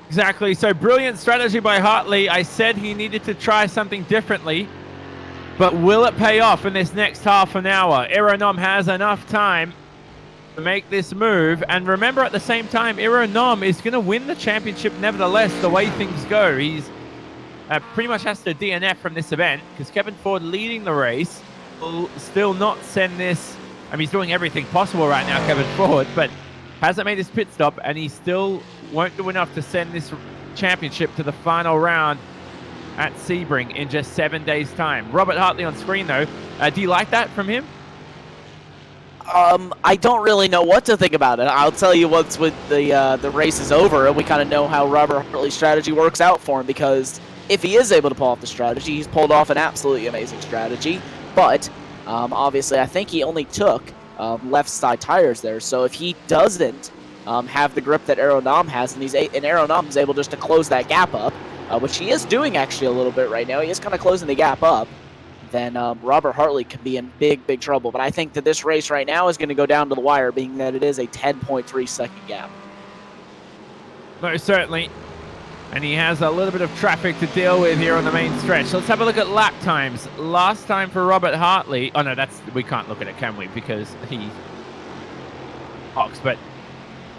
Exactly. So brilliant strategy by Hartley. I said he needed to try something differently. But will it pay off in this next half an hour? Aeronom has enough time to make this move. And remember, at the same time, Aeronom is going to win the championship nevertheless, the way things go. He's pretty much has to DNF from this event because Kevin Ford leading the race will still not send this. I mean, he's doing everything possible right now, Kevin Ford, but hasn't made his pit stop, and he still won't do enough to send this championship to the final round at Sebring in just 7 days' time. Robert Hartley on screen, though. Do you like that from him? I don't really know what to think about it. I'll tell you once with the race is over and we kind of know how Robert Hartley's strategy works out for him, because if he is able to pull off the strategy, he's pulled off an absolutely amazing strategy. But obviously, I think he only took left side tires there. So if he doesn't have the grip that Aeronom has, and Aeronom is able just to close that gap up, which he is doing actually a little bit right now. He is kind of closing the gap up. Then Robert Hartley could be in big trouble. But I think that this race right now is going to go down to the wire, being that it is a 10.3 second gap. Most certainly. And he has a little bit of traffic to deal with here on the main stretch. So let's have a look at lap times. Last time for Robert Hartley. Oh, no, we can't look at it, can we? Because he's box, but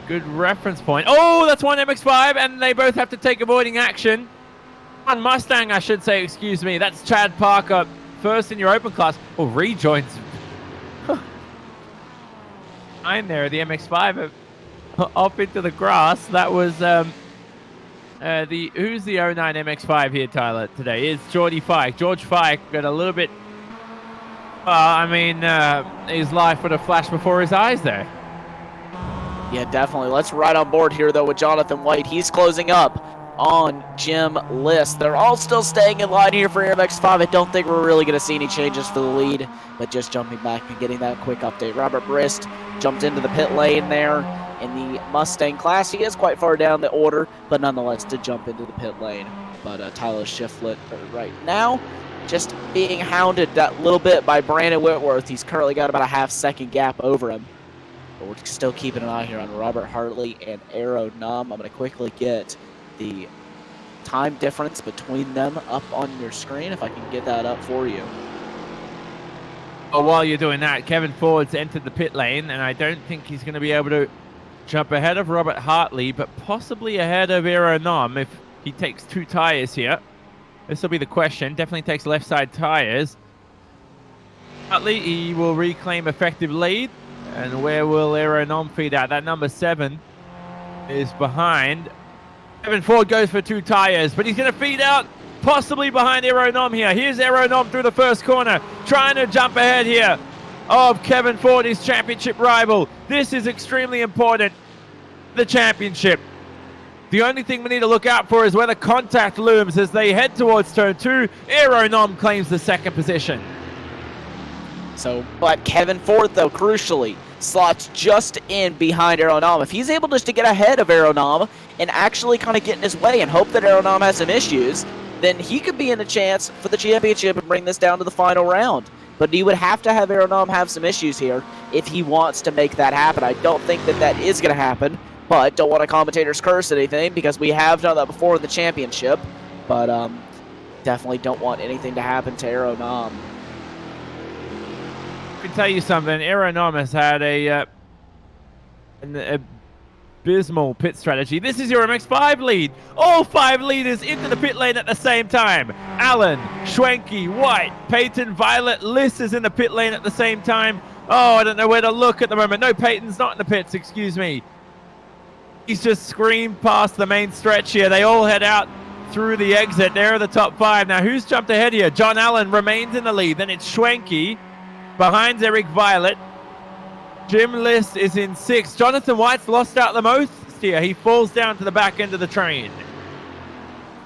good reference point. Oh, that's one MX-5, and they both have to take avoiding action. One Mustang, I should say, excuse me. That's Chad Parker, first in your open class. Oh, rejoins. Nine there, the MX-5 off into the grass. That was who's the 09 MX-5 here, Tyler, today? Is George Fike got a little bit, his life would have flashed before his eyes there. Yeah, definitely. Let's ride on board here, though, with Jonathan White. He's closing up on Jim List. They're all still staying in line here for MX-5. I don't think we're really going to see any changes for the lead, but just jumping back and getting that quick update. Robert Brist jumped into the pit lane there. in the Mustang class. He is quite far down the order, but nonetheless did jump into the pit lane. But Tyler Shiflett right now just being hounded that little bit by Brandon Whitworth. He's currently got about a half-second gap over him. But we're still keeping an eye here on Robert Hartley and Aero Num. I'm going to quickly get the time difference between them up on your screen, if I can get that up for you. Oh, while you're doing that, Kevin Ford's entered the pit lane, and I don't think he's going to be able to jump ahead of Robert Hartley, but possibly ahead of Aero Num if he takes 2 tires here. This will be the question. Definitely takes left side tires. Hartley, he will reclaim effective lead. And where will Aero Num feed out? That number 7 is behind. Kevin Ford goes for 2 tires, but he's going to feed out possibly behind Aero Num here. Here's Aero Num through the first corner, trying to jump ahead here of Kevin Ford, his championship rival. This is extremely important, the championship. The only thing we need to look out for is where the contact looms as they head towards turn 2. Aero Num claims the 2nd position. So, but Kevin Ford, though, crucially, slots just in behind Aero Num. If he's able just to get ahead of Aero Num and actually kind of get in his way and hope that Aero Num has some issues, then he could be in a chance for the championship and bring this down to the final round. But he would have to have Aero Num have some issues here if he wants to make that happen. I don't think that that is going to happen, but don't want a commentator's curse anything because we have done that before in the championship. But definitely don't want anything to happen to Aero Num. I can tell you something. Aero Num has had an abysmal pit strategy. This is your MX5 lead. All 5 leaders into the pit lane at the same time. Allen, Schwenke, White, Peyton, Violet, Liss is in the pit lane at the same time. Oh, I don't know where to look at the moment. No, Peyton's not in the pits, excuse me. He's just screamed past the main stretch here. They all head out through the exit. They're the top 5. Now, who's jumped ahead here? John Allen remains in the lead. Then it's Schwenke behind Eric Violet. Jim List is in 6th. Jonathan White's lost out the most here. He falls down to the back end of the train.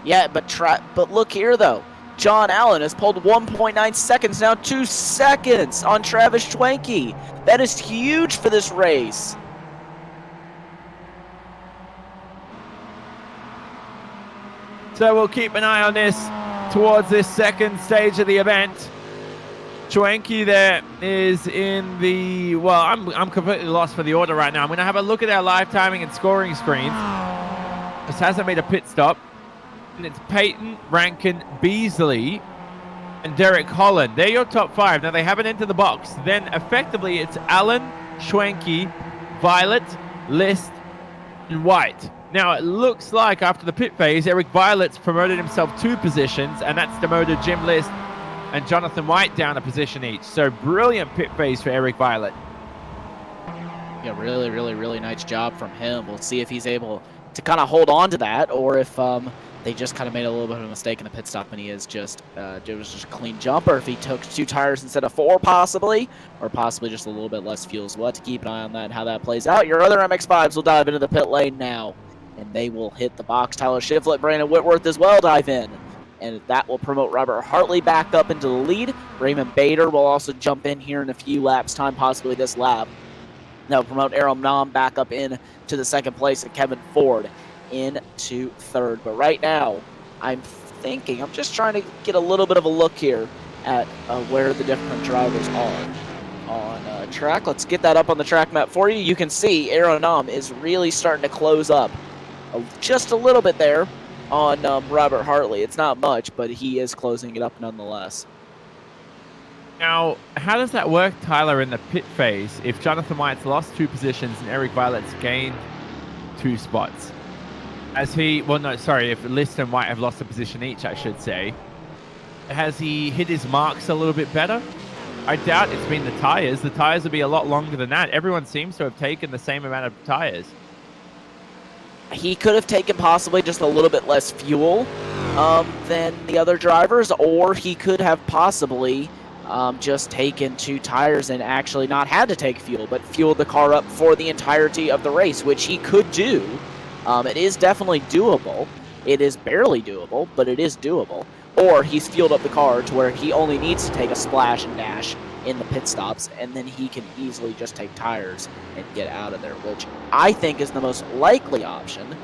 Yeah, but look here, though. John Allen has pulled 1.9 seconds, now 2 seconds on Travis Schwenke. That is huge for this race. So we'll keep an eye on this towards this 2nd stage of the event. Schwenke there is in the, well, I'm completely lost for the order right now. I'm going to have a look at our live timing and scoring screens. This hasn't made a pit stop. And it's Peyton, Rankin, Beasley, and Derek Holland. They're your top 5. Now, they haven't entered the box. Then, effectively, it's Allen, Schwenke, Violet, List, and White. Now, it looks like after the pit phase, Eric Violet's promoted himself 2 positions, and that's demoted Jim List and Jonathan White down a position each. So brilliant pit phase for Eric Violet. Yeah, really, really, really nice job from him. We'll see if he's able to kind of hold on to that, or if they just kind of made a little bit of a mistake in the pit stop, and he is just it was just a clean jumper. If he took 2 tires instead of 4, possibly, or possibly just a little bit less fuel. So we'll have to keep an eye on that and how that plays out. Your other MX5s will dive into the pit lane now, and they will hit the box. Tyler Shiflett, Brandon Whitworth as well dive in. And that will promote Robert Hartley back up into the lead. Raymond Bader will also jump in here in a few laps time, possibly this lap. That'll promote Aero Num back up in to the 2nd place, and Kevin Ford into 3rd. But right now, I'm just trying to get a little bit of a look here at where the different drivers are on track. Let's get that up on the track map for you. You can see Aero Num is really starting to close up just a little bit there on Robert Hartley. It's not much, but he is closing it up nonetheless. Now, how does that work, Tyler, in the pit phase if Jonathan White's lost 2 positions and Eric Violet's gained 2 spots? If List and White have lost a position each, I should say. Has he hit his marks a little bit better? I doubt it's been the tires. The tires will be a lot longer than that. Everyone seems to have taken the same amount of tires. He could have taken possibly just a little bit less fuel than the other drivers, or he could have possibly just taken 2 tires and actually not had to take fuel, but fueled the car up for the entirety of the race, which he could do. It is definitely doable. It is barely doable, but it is doable. Or he's fueled up the car to where he only needs to take a splash and dash in the pit stops, and then he can easily just take tires and get out of there, which I think is the most likely option.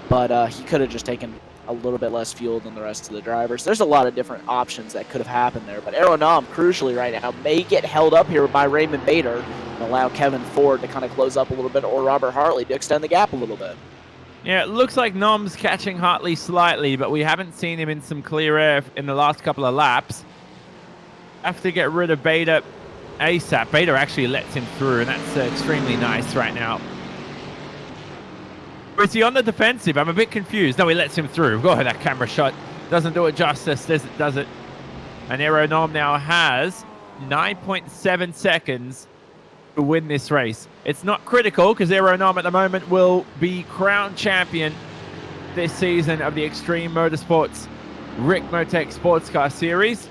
But he could have just taken a little bit less fuel than the rest of the drivers. There's a lot of different options that could have happened there, but Aeronom, crucially right now, may get held up here by Raymond Bader and allow Kevin Ford to kind of close up a little bit, or Robert Hartley to extend the gap a little bit. Yeah, it looks like Nom's catching Hartley slightly, but we haven't seen him in some clear air in the last couple of laps. Have to get rid of Bader ASAP. Bader actually lets him through, and that's extremely nice right now. Or is he on the defensive? I'm a bit confused. No, he lets him through. Oh, that camera shot doesn't do it justice, does it? And Aeronom now has 9.7 seconds to win this race. It's not critical because Aeronom at the moment will be crowned champion this season of the Extreme Motorsports Ricmotech Sports Car Series.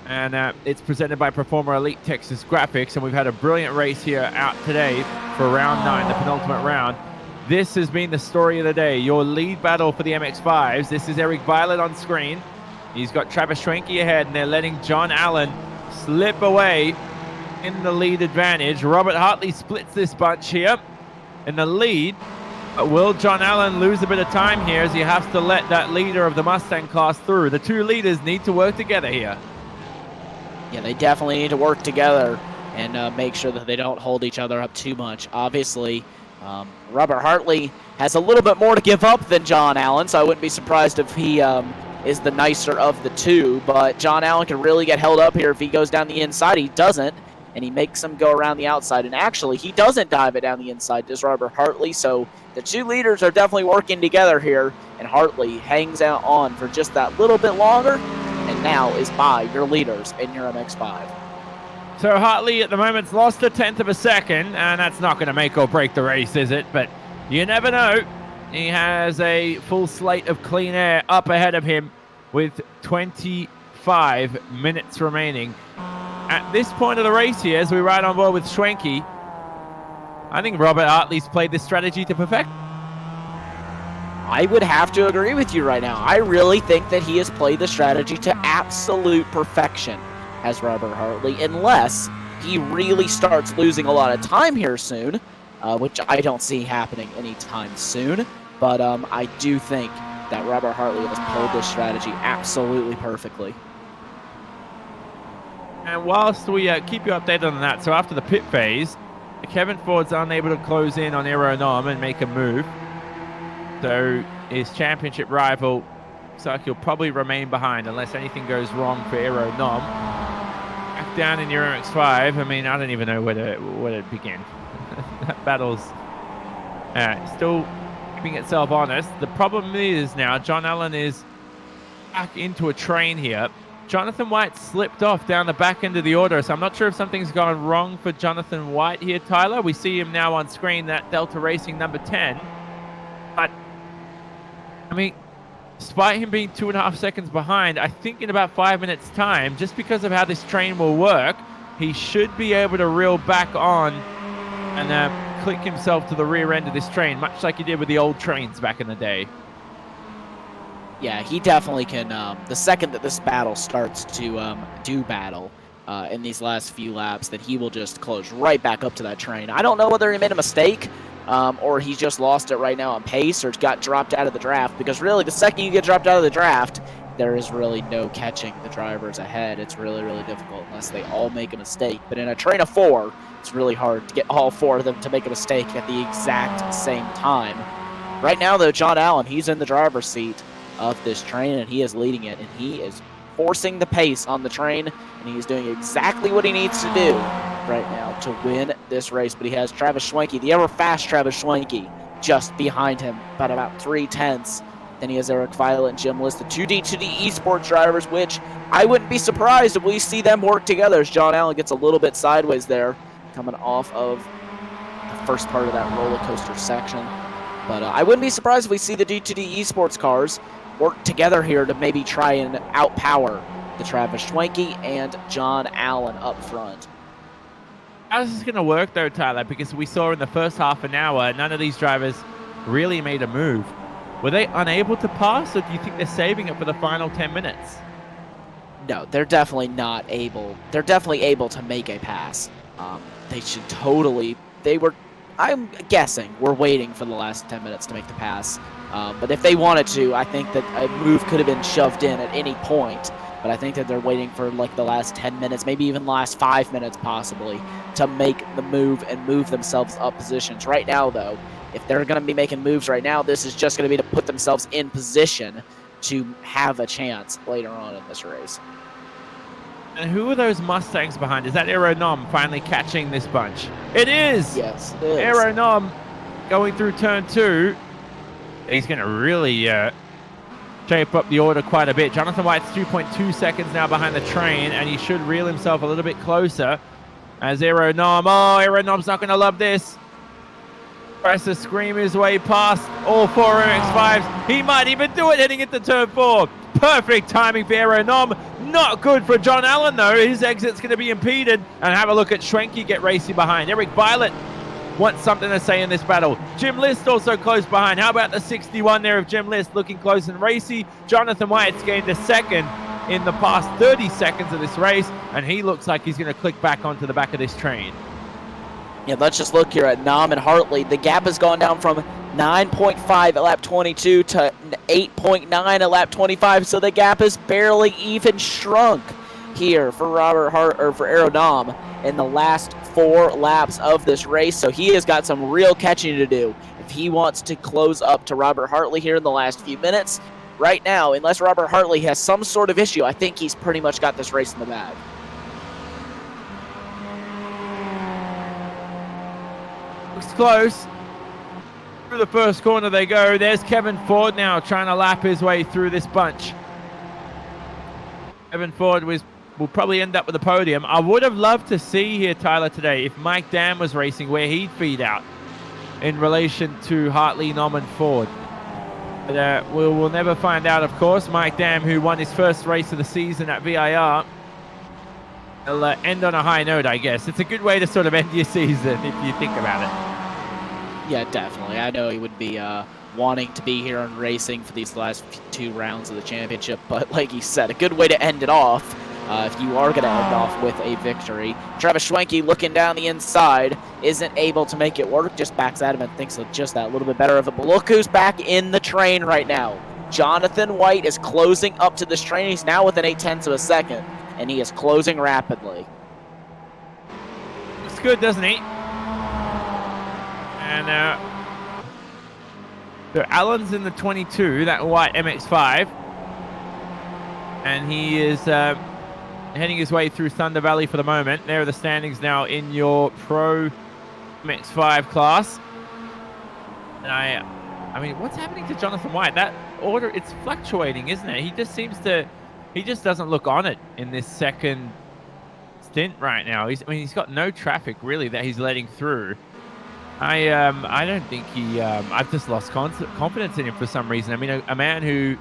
And it's presented by Performer Elite Texas Graphics. And we've had a brilliant race here out today for round 9, the penultimate round. This has been the story of the day. Your lead battle for the MX-5s. This is Eric Violet on screen. He's got Travis Schwenke ahead, and they're letting John Allen slip away in the lead advantage. Robert Hartley splits this bunch here in the lead. But will John Allen lose a bit of time here as he has to let that leader of the Mustang class through? The two leaders need to work together here. Yeah, they definitely need to work together and make sure that they don't hold each other up too much. Obviously, Robert Hartley has a little bit more to give up than John Allen, so I wouldn't be surprised if he is the nicer of the two. But John Allen can really get held up here if he goes down the inside. He doesn't, and he makes him go around the outside. And actually, he doesn't dive it down the inside, does Robert Hartley. So the two leaders are definitely working together here, and Hartley hangs out on for just that little bit longer, and now is by your leaders in your MX-5. So Hartley at the moment's lost 1/10 of a second, and that's not going to make or break the race, is it? But you never know. He has a full slate of clean air up ahead of him with 25 minutes remaining. At this point of the race here, as we ride on board with Schwenke, I think Robert Hartley's played this strategy to perfection. I would have to agree with you right now. I really think that he has played the strategy to absolute perfection as Robert Hartley, unless he really starts losing a lot of time here soon, which I don't see happening anytime soon. But I do think that Robert Hartley has pulled this strategy absolutely perfectly. And whilst we keep you updated on that, so after the pit phase, Kevin Ford's unable to close in on Aeronom and make a move. So his championship rival, so he'll probably remain behind unless anything goes wrong for Aeronom. Back down in your MX-5, I mean, I don't even know where to begin. That battle's still keeping itself honest. The problem is now John Allen is back into a train here. Jonathan White slipped off down the back end of the order, so I'm not sure if something's gone wrong for Jonathan White here, Tyler. We see him now on screen, that Delta Racing number 10. But, I mean, despite him being 2.5 seconds behind, I think in about 5 minutes' time, just because of how this train will work, he should be able to reel back on and click himself to the rear end of this train, much like he did with the old trains back in the day. Yeah, he definitely can. The second that this battle starts to do battle in these last few laps, that he will just close right back up to that train. I don't know whether he made a mistake or he just lost it right now on pace or got dropped out of the draft, because really the second you get dropped out of the draft, there is really no catching the drivers ahead. It's really, really difficult unless they all make a mistake. But in a train of 4, it's really hard to get all 4 of them to make a mistake at the exact same time. Right now, though, John Allen, he's in the driver's seat of this train, and he is leading it, and he is forcing the pace on the train, and he is doing exactly what he needs to do right now to win this race. But he has Travis Schwenke, the ever-fast Travis Schwenke, just behind him, about 3/10. Then he has Eric Violet and Jim List, the 2D2D esports drivers, which I wouldn't be surprised if we see them work together as John Allen gets a little bit sideways there, coming off of the first part of that roller coaster section. But I wouldn't be surprised if we see the D2D esports cars work together here to maybe try and outpower the Travis Schwenke and John Allen up front. How's this going to work, though, Tyler? Because we saw in the first half an hour, none of these drivers really made a move. Were they unable to pass, or do you think they're saving it for the final 10 minutes? No, they're definitely not able. They're definitely able to make a pass. They should totally. I'm guessing, we're waiting for the last 10 minutes to make the pass. But if they wanted to, I think that a move could have been shoved in at any point. But I think that they're waiting for like the last 10 minutes, maybe even the last 5 minutes possibly, to make the move and move themselves up positions. Right now, though, if they're going to be making moves right now, this is just going to be to put themselves in position to have a chance later on in this race. And who are those Mustangs behind? Is that Aero Nom finally catching this bunch? It is! Yes, it is. Aero Nom going through turn 2. He's going to really shape up the order quite a bit. Jonathan White's 2.2 seconds now behind the train, and he should reel himself a little bit closer as Aero Nom. Oh, Aero Nom's not going to love this. Tries to scream his way past all 4 MX-5s. He might even do it heading into turn 4. Perfect timing for Aero Nom. Not good for John Allen, though. His exit's going to be impeded. And have a look at Schwenke get racing behind. Eric Violet wants something to say in this battle. Jim List also close behind. How about the 61 there of Jim List looking close and racy? Jonathan White's gained a second in the past 30 seconds of this race. And he looks like he's going to click back onto the back of this train. Yeah, let's just look here at Nom and Hartley. The gap has gone down from 9.5 at lap 22 to 8.9 at lap 25, so the gap is barely even shrunk here for for Aero Nom in the last 4 laps of this race. So he has got some real catching to do if he wants to close up to Robert Hartley here in the last few minutes. Right now, unless Robert Hartley has some sort of issue, I think he's pretty much got this race in the bag. Looks close. Through the first corner they go. There's Kevin Ford now trying to lap his way through this bunch. Kevin Ford will probably end up with the podium. I would have loved to see here, Tyler, today if Mike Dam was racing where he'd feed out in relation to Hartley, Nom and Ford. But we'll never find out, of course. Mike Dam, who won his first race of the season at VIR, will end on a high note, I guess. It's a good way to sort of end your season if you think about it. Yeah, definitely. I know he would be wanting to be here and racing for these last 2 rounds of the championship, but like you said, a good way to end it off if you are going to end off with a victory. Travis Schwenke looking down the inside, isn't able to make it work, just backs at him and thinks just that little bit better of it. But look who's back in the train right now. Jonathan White is closing up to this train. He's now within 0.8 of a second, and he is closing rapidly. Looks good, doesn't he? And so Allen's in the 22, that white MX-5. And he is heading his way through Thunder Valley for the moment. There are the standings now in your Pro MX-5 class. And I mean, what's happening to Jonathan White? That order, it's fluctuating, isn't it? He just doesn't look on it in this second stint right now. He's got no traffic really that he's letting through. I don't think I've just lost confidence in him for some reason. I mean, a man who's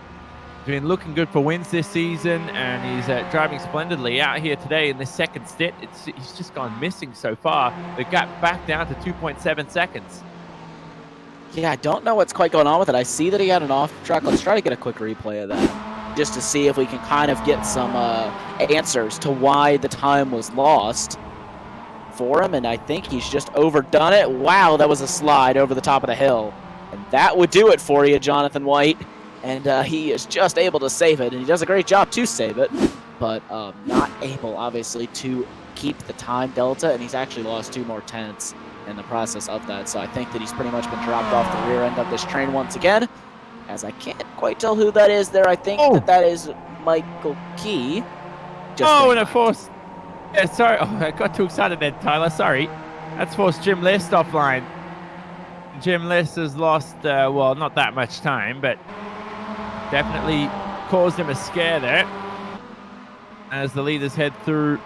been looking good for wins this season, and he's driving splendidly out here today in this second stint. He's just gone missing so far. The gap back down to 2.7 seconds. Yeah, I don't know what's quite going on with it. I see that he had an off track. Let's try to get a quick replay of that, just to see if we can kind of get some answers to why the time was lost for him, and I think he's just overdone it. Wow, that was a slide over the top of the hill. And that would do it for you, Jonathan White. And he is just able to save it, and he does a great job to save it, but not able, obviously, to keep the time delta, and he's actually lost 2 more tenths in the process of that. So I think that he's pretty much been dropped off the rear end of this train once again, as I can't quite tell who that is there. I think that is Michael Key. And of course, yeah, sorry. Oh, I got too excited there, Tyler. Sorry. That's forced Jim List offline. Jim List has lost, well, not that much time, but definitely caused him a scare there as the leaders head through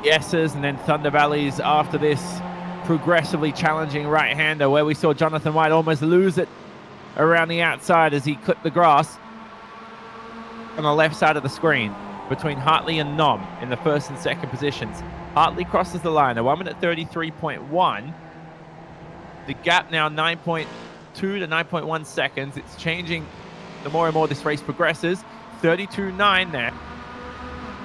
the S's and then Thunder Valleys after this progressively challenging right-hander where we saw Jonathan White almost lose it around the outside as he clipped the grass on the left side of the screen between Hartley and Nom in the first and second positions. Hartley crosses the line at 1 minute 33.1. The gap now 9.2 to 9.1 seconds. It's changing the more and more this race progresses. 32.9 there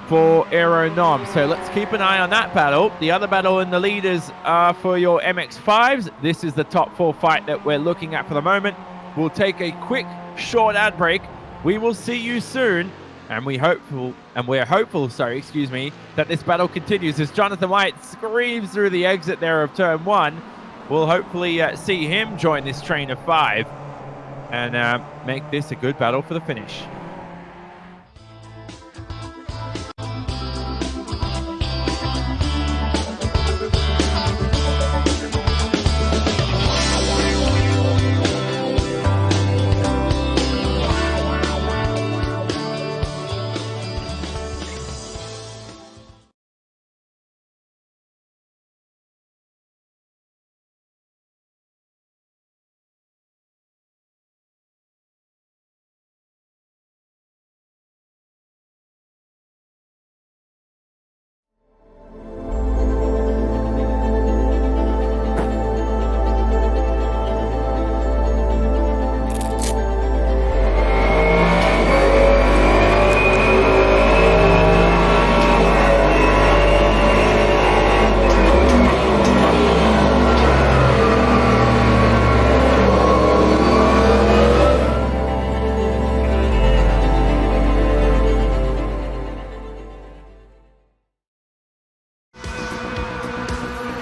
for Aero Nom. So let's keep an eye on that battle. The other battle in the leaders are for your MX-5s. This is the top 4 fight that we're looking at for the moment. We'll take a quick, short ad break. We will see you soon, and we're hopeful, that this battle continues as Jonathan White screams through the exit there of turn 1. We'll hopefully see him join this train of 5 and make this a good battle for the finish.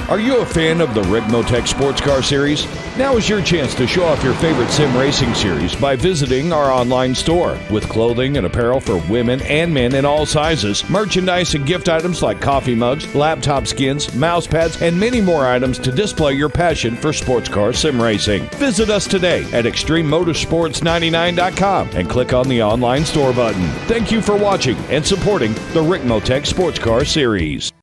Are you a fan of the Ricmotech Sports Car Series? Now is your chance to show off your favorite sim racing series by visiting our online store. With clothing and apparel for women and men in all sizes, merchandise and gift items like coffee mugs, laptop skins, mouse pads, and many more items to display your passion for sports car sim racing. Visit us today at ExtremeMotorsports99.com and click on the online store button. Thank you for watching and supporting the Ricmotech Sports Car Series.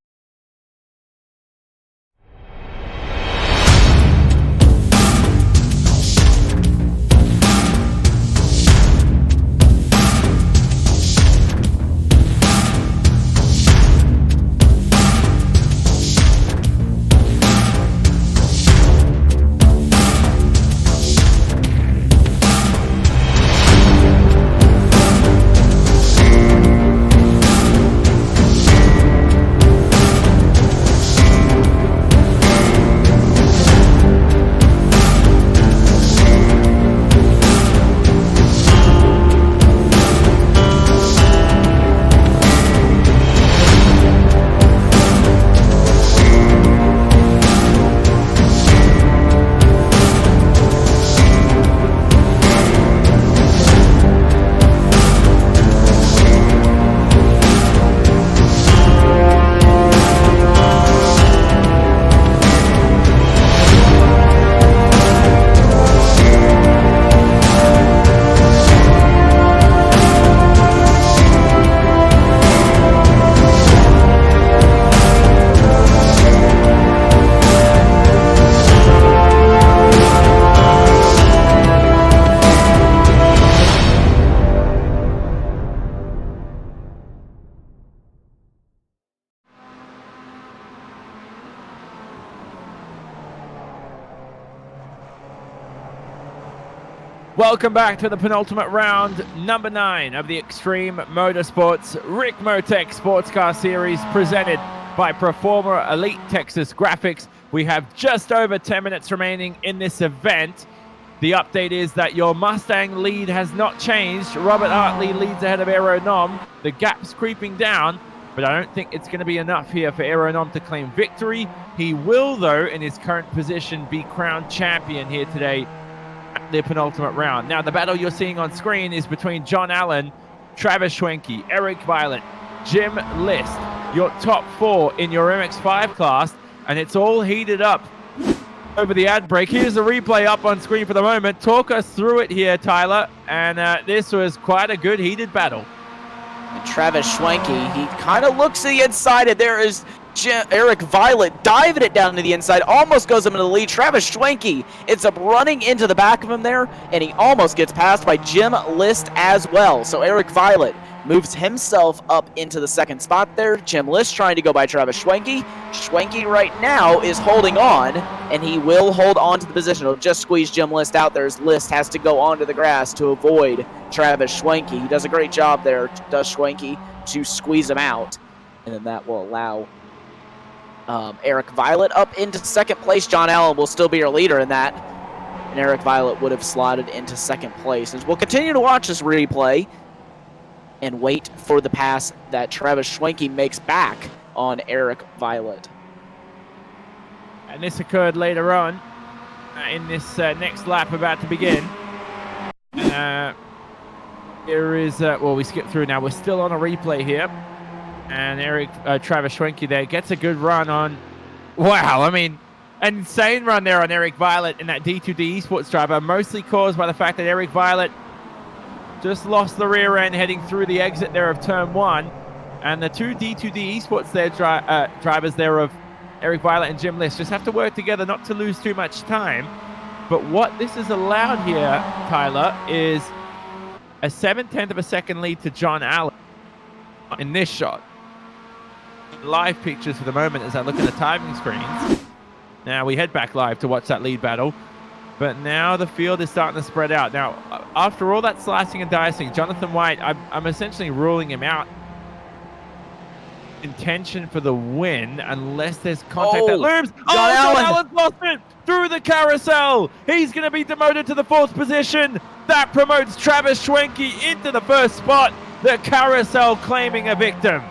Welcome back to the penultimate round, number 9 of the Extreme Motorsports Ricmotech Sports Car Series presented by Performer Elite Texas Graphics. We have just over 10 minutes remaining in this event. The update is that your Mustang lead has not changed. Robert Hartley leads ahead of Aero Nom. The gap's creeping down, but I don't think it's going to be enough here for Aero Nom to claim victory. He will, though, in his current position, be crowned champion here today at the penultimate round. Now, the battle you're seeing on screen is between John Allen, Travis Schwenke, Eric Violet, Jim List, your top 4 in your MX-5 class, and it's all heated up over the ad break. Here's the replay up on screen for the moment. Talk us through it here, Tyler, and this was quite a good heated battle. And Travis Schwenke, he kind of looks to the inside, and there is Eric Violet diving it down to the inside, almost goes him into the lead. Travis Schwenke ends up running into the back of him there, and he almost gets passed by Jim List as well. So Eric Violet moves himself up into the second spot there. Jim List trying to go by Travis Schwenke. Schwenke right now is holding on, and he will hold on to the position. He'll just squeeze Jim List out there as List has to go onto the grass to avoid Travis Schwenke. He does a great job there, does Schwenke, to squeeze him out, and then that will allow Eric Violet up into second place. John Allen will still be your leader in that, and Eric Violet would have slotted into second place. As we'll continue to watch this replay and wait for the pass that Travis Schwenke makes back on Eric Violet. And this occurred later on in this next lap about to begin. Here is, well, we skipped through now. We're still on a replay here. And Travis Schwenke there gets a good run on, wow, I mean, an insane run there on Eric Violet in that D2D Esports driver, mostly caused by the fact that Eric Violet just lost the rear end heading through the exit there of turn 1. And the two D2D Esports there drivers there of Eric Violet and Jim List just have to work together not to lose too much time. But what this has allowed here, Tyler, is a 7/10 of a second lead to John Allen in this shot. Live pictures for the moment as I look at the timing screens. Now we head back live to watch that lead battle. But now the field is starting to spread out. Now, after all that slicing and dicing, Jonathan White, I'm essentially ruling him out. Intention for the win, unless there's contact that looms. John Allen's lost it through the carousel. He's going to be demoted to the 4th position. That promotes Travis Schwenke into the 1st spot. The carousel claiming a victim.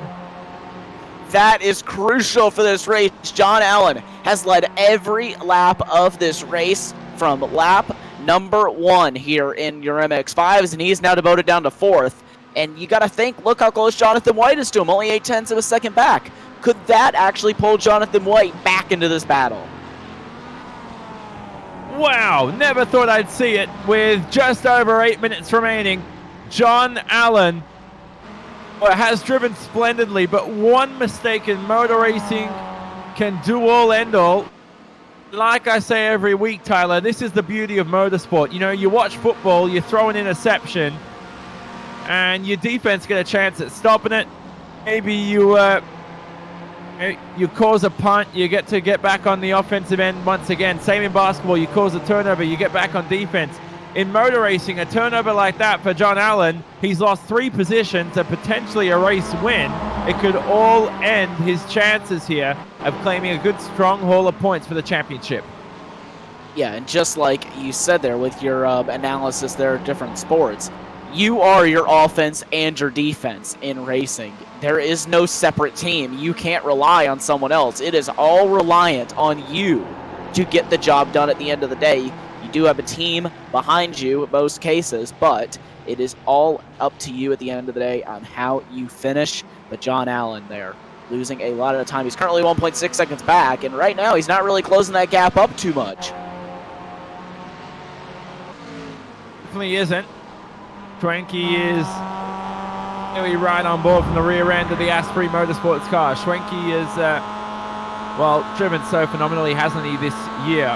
That is crucial for this race. John Allen has led every lap of this race from lap number 1 here in your MX-5s, and he's now demoted down to 4th. And you got to think, look how close Jonathan White is to him, only 0.8 of a second back. Could that actually pull Jonathan White back into this battle? Wow, never thought I'd see it. With just over 8 minutes remaining, John Allen has driven splendidly, but one mistake in motor racing can do all end all. Like I say every week, Tyler, this is the beauty of motorsport. You know, you watch football, you throw an interception, and your defense get a chance at stopping it. Maybe you cause a punt, you get back on the offensive end once again. Same in basketball, you cause a turnover, you get back on defense. In motor racing, a turnover like that for John Allen, he's lost 3 positions and potentially a race win. It could all end his chances here of claiming a good strong haul of points for the championship. Yeah, and just like you said there with your analysis there of different sports, you are your offense and your defense in racing. There is no separate team. You can't rely on someone else. It is all reliant on you to get the job done at the end of the day. You do have a team behind you in most cases, but it is all up to you at the end of the day on how you finish. But John Allen there, losing a lot of the time. He's currently 1.6 seconds back, and right now he's not really closing that gap up too much. Definitely isn't. Schwenke is really right on board from the rear end of the Asprey Motorsports car. Schwenke is, well, driven so phenomenally, hasn't he, this year?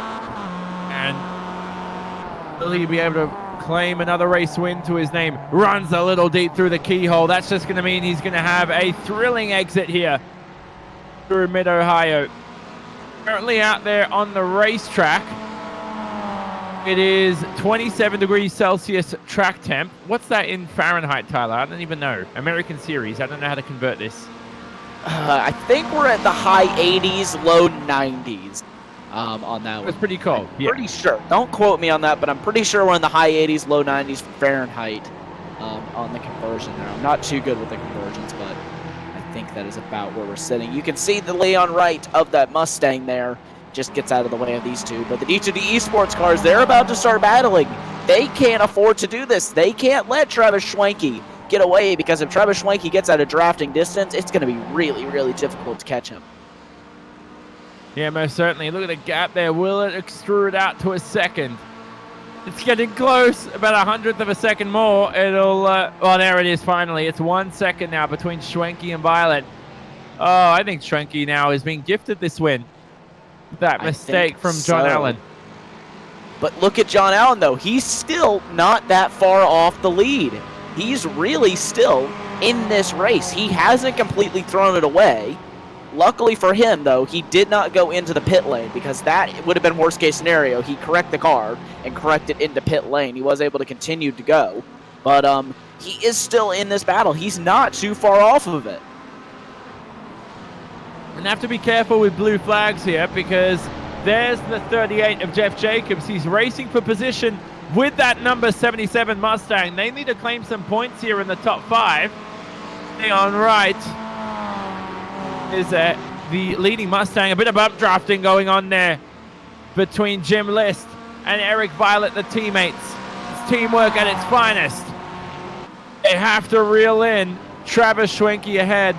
And will he be able to claim another race win to his name? Runs a little deep through the keyhole. That's just going to mean he's going to have a thrilling exit here through Mid-Ohio. Currently out there on the racetrack, it is 27 degrees Celsius track temp. What's that in Fahrenheit, Tyler? I don't even know. American Series. I don't know how to convert this. I think we're at the high 80s, low 90s on that one. It's pretty cold. I'm pretty sure. Don't quote me on that, but I'm pretty sure we're in the high 80s, low 90s Fahrenheit on the conversion there. I'm not too good with the conversions, but I think that is about where we're sitting. You can see the Leon Wright of that Mustang there just gets out of the way of these two. But the D2D Esports cars, they're about to start battling. They can't afford to do this. They can't let Travis Schwenke get away, because if Travis Schwenke gets out of drafting distance, it's going to be really, really difficult to catch him. Yeah, most certainly. Look at the gap there. Will it extrude out to a second? It's getting close. About 100th of a second more. It'll, well, there it is finally. It's 1 second now between Schwenke and Violet. Oh, I think Schwenke now is being gifted this win. That mistake from John Allen. But look at John Allen, though. He's still not that far off the lead. He's really still in this race. He hasn't completely thrown it away. Luckily for him, though, he did not go into the pit lane because that would have been worst case scenario. He corrected the car and corrected into pit lane. He was able to continue to go. But he is still in this battle. He's not too far off of it. And have to be careful with blue flags here because there's the 38 of Jeff Jacobs. He's racing for position with that number 77 Mustang. They need to claim some points here in the top 5. On right is the leading Mustang. A bit of updrafting going on there between Jim List and Eric Violet, the teammates. It's teamwork at its finest. They have to reel in Travis Schwenke ahead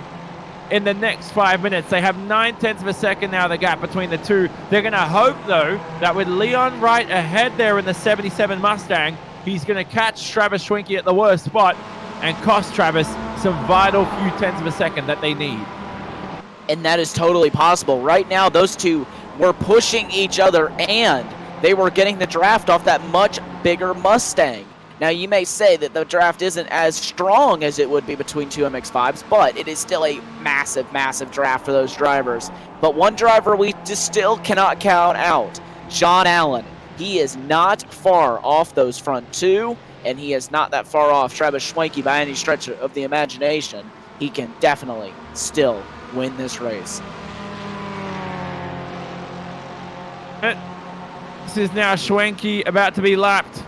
in the next 5 minutes. They have 9/10 of a second now, the gap between the two. They're going to hope, though, that with Leon Wright ahead there in the 77 Mustang, he's going to catch Travis Schwenke at the worst spot and cost Travis some vital few tenths of a second that they need. And that is totally possible. Right now, those two were pushing each other, and they were getting the draft off that much bigger Mustang. Now, you may say that the draft isn't as strong as it would be between two MX-5s, but it is still a massive, massive draft for those drivers. But one driver we just still cannot count out, John Allen. He is not far off those front two, and he is not that far off Travis Schwenke by any stretch of the imagination. He can definitely still win this race. This is now Schwenke about to be lapped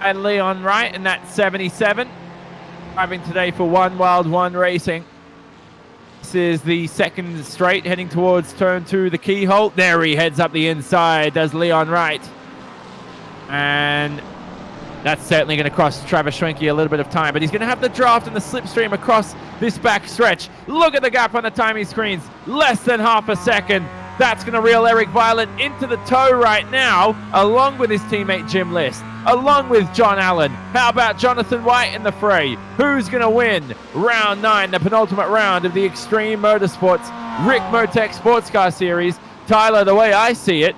and Leon Wright in that 77. Driving today for One Wild One Racing. This is the second straight heading towards turn 2, the keyhole. There he heads up the inside, does Leon Wright. And that's certainly going to cost Travis Schwenke a little bit of time, but he's going to have the draft and the slipstream across this back stretch. Look at the gap on the timing screens. Less than half a second. That's going to reel Eric Violet into the tow right now, along with his teammate Jim List, along with John Allen. How about Jonathan White in the fray? Who's going to win round 9, the penultimate round of the Extreme Motorsports Ricmotech Sports Car Series? Tyler, the way I see it,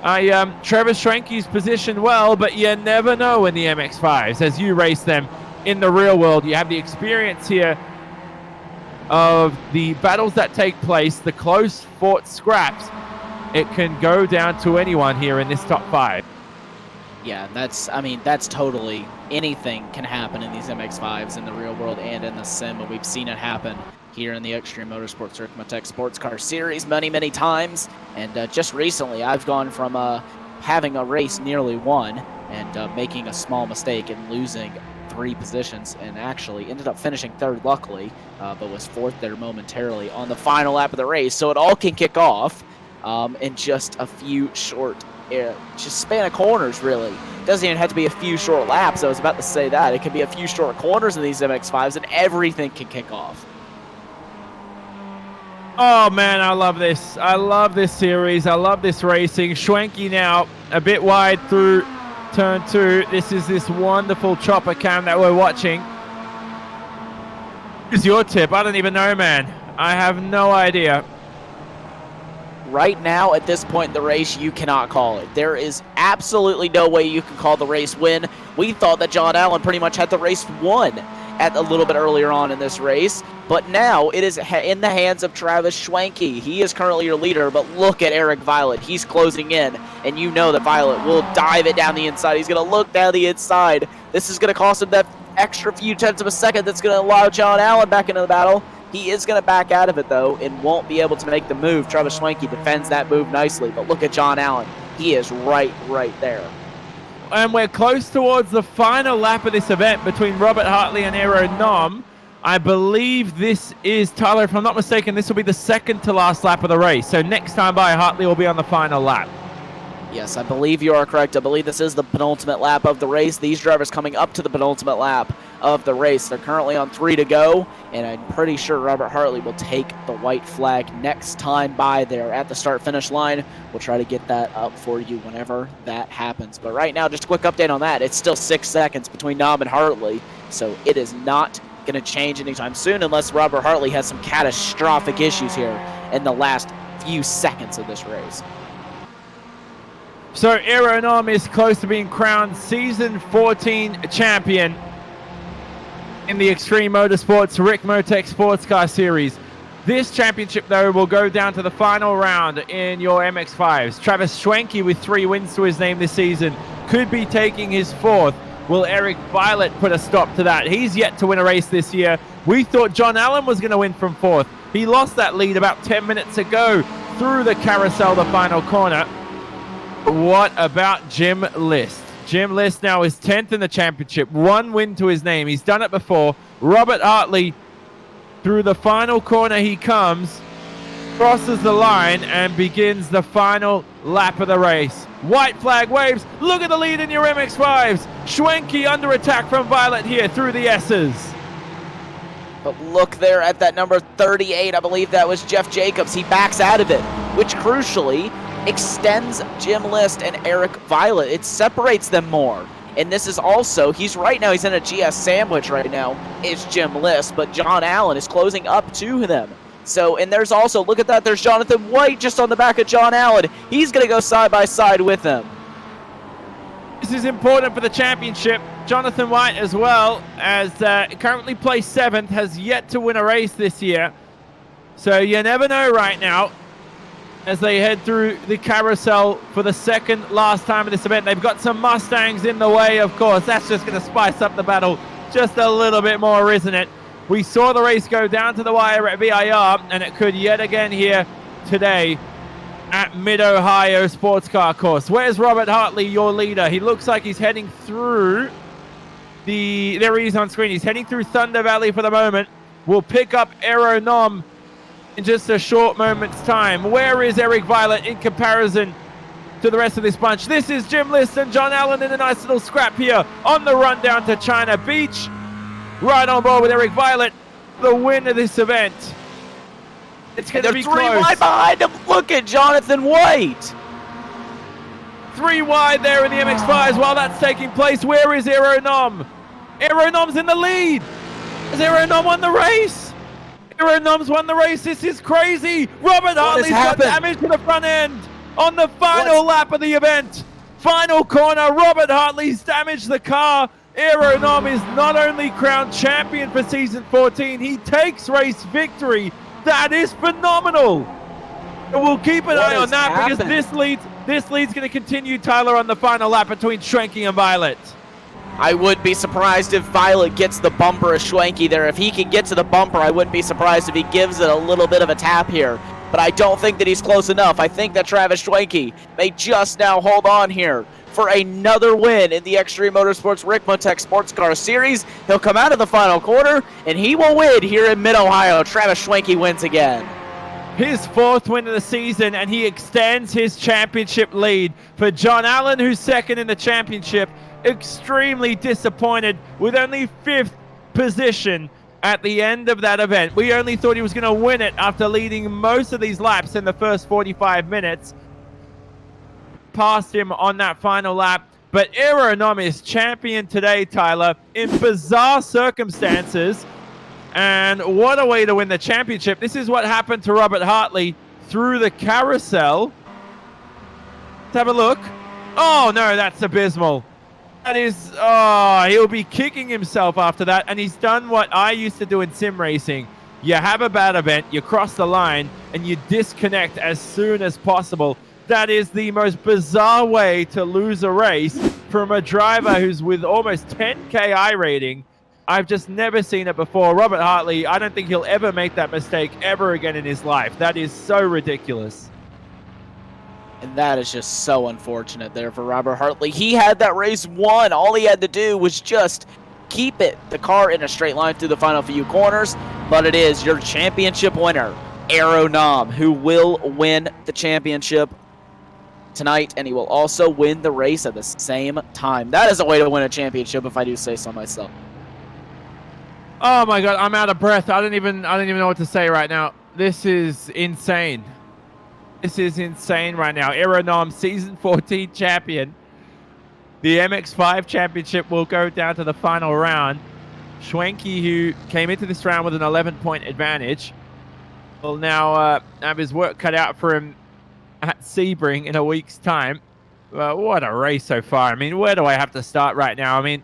Travis Schwenke's positioned well, but you never know in the MX-5s. As you race them in the real world, you have the experience here of the battles that take place, the close fought scraps. It can go down to anyone here in this top 5. Yeah, that's totally, anything can happen in these MX-5s in the real world and in the sim, but we've seen it happen here in the Extreme Motorsports Ricmotech Sports Car Series many, many times. And just recently, I've gone from having a race nearly won and making a small mistake and losing 3 positions, and actually ended up finishing 3rd, luckily, but was 4th there momentarily on the final lap of the race. So it all can kick off in just a few short, just span of corners, really. It doesn't even have to be a few short laps. I was about to say that. It can be a few short corners in these MX-5s, and everything can kick off. Oh man, I love this. I love this series. I love this racing. Schwenke now a bit wide through turn 2. This is this wonderful chopper cam that we're watching. What's your tip? I don't even know, man. I have no idea. Right now, at this point in the race, you cannot call it. There is absolutely no way you can call the race win. We thought that John Allen pretty much had the race won at a little bit earlier on in this race, but now it is in the hands of Travis Schwenke. He is currently your leader, but look at Eric Violet. He's closing in, and you know that Violet will dive it down the inside. He's going to look down the inside. This is going to cost him that extra few tenths of a second that's going to allow John Allen back into the battle. He is going to back out of it, though, and won't be able to make the move. Travis Schwenke defends that move nicely, but look at John Allen. He is right there. And we're close towards the final lap of this event between Robert Hartley and Aero Nom. I believe this is, Tyler, if I'm not mistaken, this will be the second to last lap of the race. So next time by, Hartley will be on the final lap. Yes, I believe you are correct. I believe this is the penultimate lap of the race. These drivers coming up to the penultimate lap of the race. They're currently on 3 to go, and I'm pretty sure Robert Hartley will take the white flag next time by there at the start-finish line. We'll try to get that up for you whenever that happens. But right now, just a quick update on that. It's still 6 seconds between Nom and Hartley, so it is not going to change anytime soon unless Robert Hartley has some catastrophic issues here in the last few seconds of this race. So Aero Nom is close to being crowned Season 14 champion. in the Extreme Motorsports Ricmotech Sports Car Series. This championship, though, will go down to the final round in your MX-5s. Travis Schwenke, with 3 wins to his name this season, could be taking his 4th. Will Eric Violet put a stop to that? He's yet to win a race this year. We thought John Allen was going to win from 4th. He lost that lead about 10 minutes ago through the carousel, the final corner. What about Jim List? Jim List now is 10th in the championship. 1 win to his name. He's done it before. Robert Hartley, through the final corner he comes, crosses the line and begins the final lap of the race. White flag waves. Look at the lead in your MX-5s. Schwenke under attack from Violet here through the S's. But look there at that number 38. I believe that was Jeff Jacobs. He backs out of it, which crucially extends Jim List and Eric Violet. It separates them more. And this is also, he's in a GS sandwich right now, is Jim List, but John Allen is closing up to them. So, and there's also, look at that, there's Jonathan White just on the back of John Allen. He's going to go side by side with them. This is important for the championship. Jonathan White, as well, as currently placed 7th, has yet to win a race this year. So you never know right now as they head through the carousel for the second last time of this event. They've got some Mustangs in the way, of course. That's just going to spice up the battle just a little bit more, isn't it? We saw the race go down to the wire at VIR, and it could yet again here today at Mid-Ohio Sports Car Course. Where's Robert Hartley, your leader? He looks like he's heading through there he is on screen. He's heading through Thunder Valley for the moment. We'll pick up Aero Nom in just a short moment's time. Where is Eric Violet in comparison to the rest of this bunch? This is Jim List and John Allen in a nice little scrap here on the run down to China Beach. Right on board with Eric Violet, the win of this event. It's going to be close. 3 wide behind him. Look at Jonathan White. 3 wide there in the MX-5s while that's taking place. Where is Aero Nom? Aero Nom's in the lead. Has Aero Nom won the race? Aero Nom's won the race. This is crazy. Robert Hartley's got damage to the front end on the final lap of the event. Final corner. Robert Hartley's damaged the car. Aero Nom is not only crowned champion for season 14, he takes race victory. That is phenomenal. And we'll keep an eye on that because this lead's going to continue, Tyler, on the final lap between Schwenke and Violet. I would be surprised if Violet gets the bumper of Schwenke there. If he can get to the bumper, I wouldn't be surprised if he gives it a little bit of a tap here. But I don't think that he's close enough. I think that Travis Schwenke may just now hold on here for another win in the Extreme Motorsports Ricmotech Sports Car Series. He'll come out of the final quarter, and he will win here in Mid-Ohio. Travis Schwenke wins again. His 4th win of the season, and he extends his championship lead. For John Allen, who's 2nd in the championship, extremely disappointed with only 5th position at the end of that event. We only thought he was going to win it after leading most of these laps in the first 45 minutes. Passed him on that final lap. But Aero Nom is champion today, Tyler, in bizarre circumstances. And what a way to win the championship. This is what happened to Robert Hartley through the carousel. Let's have a look. Oh, no, that's abysmal. That is, he'll be kicking himself after that. And he's done what I used to do in sim racing. You have a bad event, you cross the line, and you disconnect as soon as possible. That is the most bizarre way to lose a race from a driver who's with almost 10K I rating. I've just never seen it before. Robert Hartley, I don't think he'll ever make that mistake ever again in his life. That is so ridiculous. And that is just so unfortunate there for Robert Hartley. He had that race won. All he had to do was just keep the car in a straight line through the final few corners. But it is your championship winner, Aero Nom, who will win the championship tonight, and he will also win the race at the same time. That is a way to win a championship, if I do say so myself. Oh my god, I'm out of breath. I don't even know what to say right now. This is insane. This is insane right now. Aero Nom, season 14 champion. The MX-5 championship will go down to the final round. Schwenke, who came into this round with an 11-point advantage, will now have his work cut out for him at Sebring in a week's time. What a race so far. I mean, where do I have to start right now? I mean,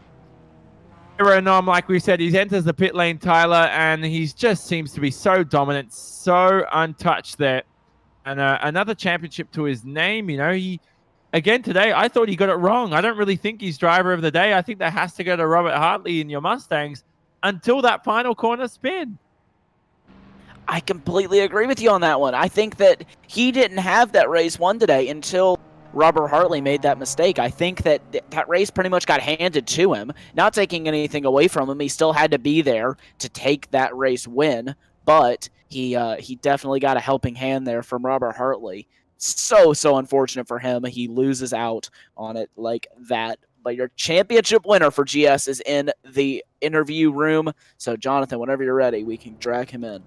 Aeronom, like we said, he enters the pit lane, Tyler, and he just seems to be so dominant, so untouched there. And another championship to his name. You know, again today, I thought he got it wrong. I don't really think he's driver of the day. I think that has to go to Robert Hartley in your Mustangs until that final corner spin. I completely agree with you on that one. I think that he didn't have that race won today until Robert Hartley made that mistake. I think that that race pretty much got handed to him, not taking anything away from him. He still had to be there to take that race win, but he definitely got a helping hand there from Robert Hartley. So unfortunate for him. He loses out on it like that. But your championship winner for GS is in the interview room. So Jonathan, whenever you're ready, we can drag him in.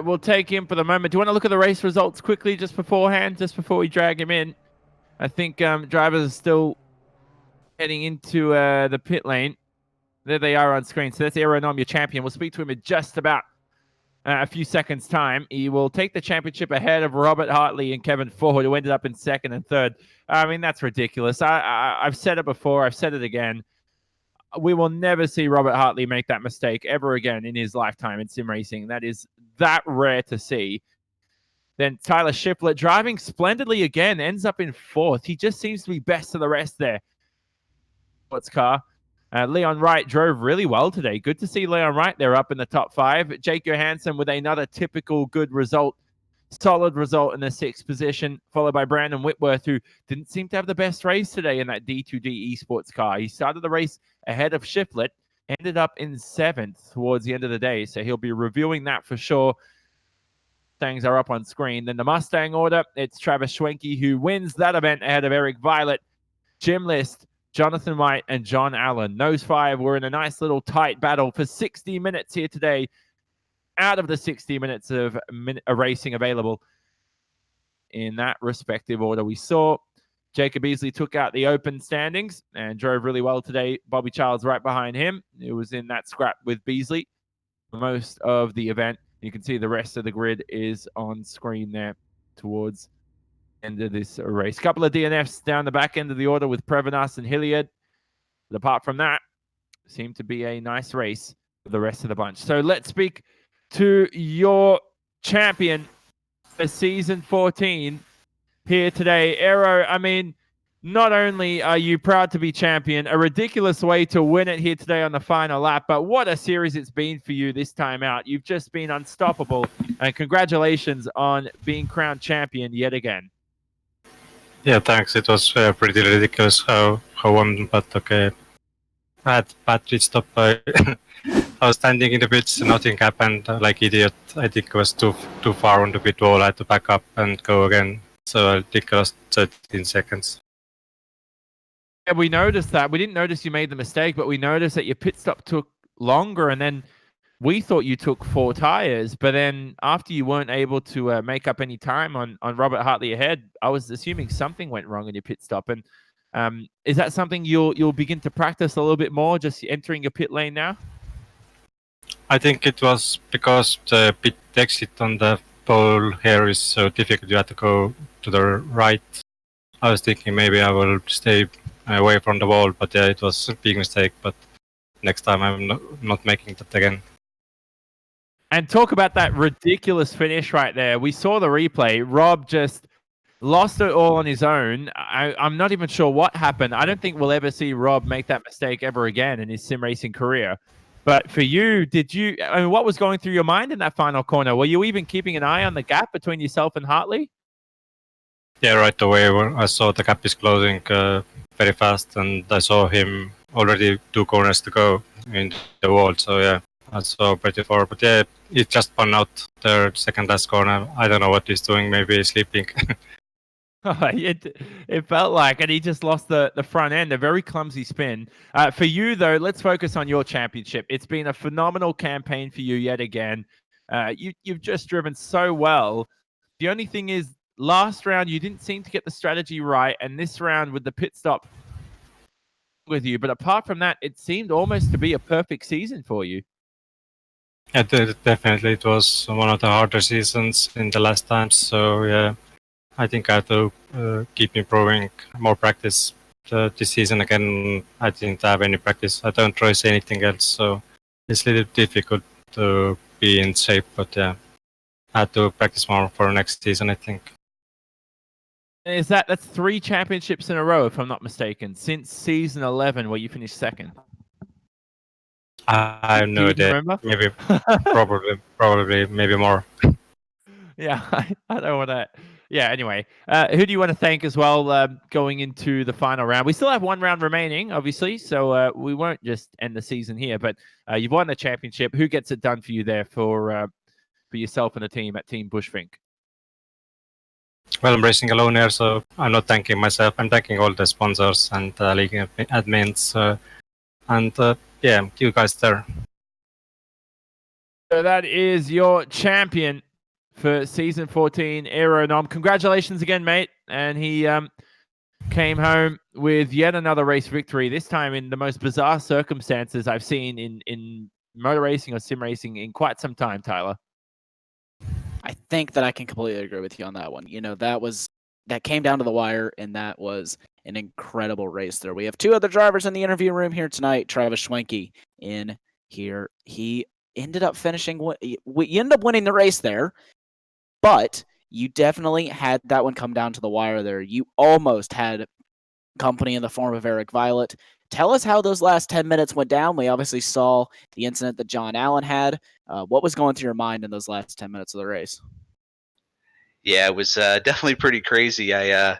We'll take him for the moment. Do you want to look at the race results quickly just beforehand, just before we drag him in? I think drivers are still heading into the pit lane. There they are on screen. So that's Aeronom, your champion. We'll speak to him in just about a few seconds' time. He will take the championship ahead of Robert Hartley and Kevin Ford, who ended up in second and third. I mean, that's ridiculous. I've said it before. I've said it again. We will never see Robert Hartley make that mistake ever again in his lifetime in sim racing. That is that rare to see. Then Tyler Shiflett, driving splendidly again, ends up in fourth. He just seems to be best of the rest there. Sports car. Leon Wright drove really well today. Good to see Leon Wright there up in the top 5. Jake Johansson with another typical good result. Solid result in the 6th position, followed by Brandon Whitworth, who didn't seem to have the best race today in that D2D esports car. He started the race ahead of Shiflett, ended up in 7th towards the end of the day, so he'll be reviewing that for sure. Mustangs are up on screen. Then the Mustang order, it's Travis Schwenke who wins that event ahead of Eric Violet, Jim List, Jonathan White, and John Allen. Those 5 were in a nice little tight battle for 60 minutes here today. Out of the 60 minutes of racing available in that respective order, we saw Jacob Beasley took out the open standings and drove really well today. Bobby Charles right behind him. It was in that scrap with Beasley for most of the event. You can see the rest of the grid is on screen there towards the end of this race. A couple of DNFs down the back end of the order with Prevenas and Hilliard. But apart from that, seemed to be a nice race for the rest of the bunch. So let's speak to your champion for season 14 here today. Aero, I mean, not only are you proud to be champion, a ridiculous way to win it here today on the final lap, but what a series it's been for you this time out. You've just been unstoppable, and congratulations on being crowned champion yet again. Yeah, thanks. It was pretty ridiculous how won, but okay. Bad pit stop. I was standing in the pits, nothing happened, like idiot. I think it was too far on the pit wall. I had to back up and go again. So I think I lost 13 seconds. Yeah, we noticed that. We didn't notice you made the mistake, but we noticed that your pit stop took longer, and then we thought you took 4 tires. But then after you weren't able to make up any time on Robert Hartley ahead, I was assuming something went wrong in your pit stop. And is that something you'll begin to practice a little bit more, just entering your pit lane now? I think it was because the pit exit on the pole here is so difficult. You have to go to the right. I was thinking maybe I will stay away from the wall, but yeah, it was a big mistake. But next time I'm not making that again. And talk about that ridiculous finish right there. We saw the replay. Rob just lost it all on his own. I'm not even sure what happened. I don't think we'll ever see Rob make that mistake ever again in his sim racing career. But for you, what was going through your mind in that final corner? Were you even keeping an eye on the gap between yourself and Hartley? Yeah, right away when I saw the gap is closing very fast, and I saw him already 2 corners to go in the wall. So yeah, I saw pretty far. But yeah, it just spun out the second last corner. I don't know what he's doing. Maybe he's sleeping. It felt like, and he just lost the front end, a very clumsy spin. For you, though, let's focus on your championship. It's been a phenomenal campaign for you yet again. You've just driven so well. The only thing is, last round, you didn't seem to get the strategy right, and this round with the pit stop with you. But apart from that, it seemed almost to be a perfect season for you. Yeah, definitely. It was one of the harder seasons in the last times. So yeah, I think I have to keep improving, more practice, this season again, I didn't have any practice. I don't race anything else, so it's a little difficult to be in shape. But yeah, I had to practice more for next season, I think. That's 3 championships in a row, if I'm not mistaken, since season 11, where you finished second. I have no idea. Remember? Maybe, probably, maybe more. Yeah, I don't want to. Yeah, anyway, who do you want to thank as well going into the final round? We still have 1 round remaining, obviously, so we won't just end the season here, but you've won the championship. Who gets it done for you there for yourself and the team at Team Bushfink? Well, I'm racing alone here, so I'm not thanking myself. I'm thanking all the sponsors and league admins, and yeah, you guys there. So that is your champion for season 14, Aeronom. Congratulations again, mate. And he came home with yet another race victory, this time in the most bizarre circumstances I've seen in motor racing or sim racing in quite some time, Tyler. I think that I can completely agree with you on that one. You know, that came down to the wire, and that was an incredible race there. We have 2 other drivers in the interview room here tonight. Travis Schwenke in here. He ended up finishing. You ended up winning the race there, but you definitely had that one come down to the wire there. You almost had company in the form of Eric Violet. Tell us how those last 10 minutes went down. We obviously saw the incident that John Allen had. What was going through your mind in those last 10 minutes of the race? Yeah, it was definitely pretty crazy. I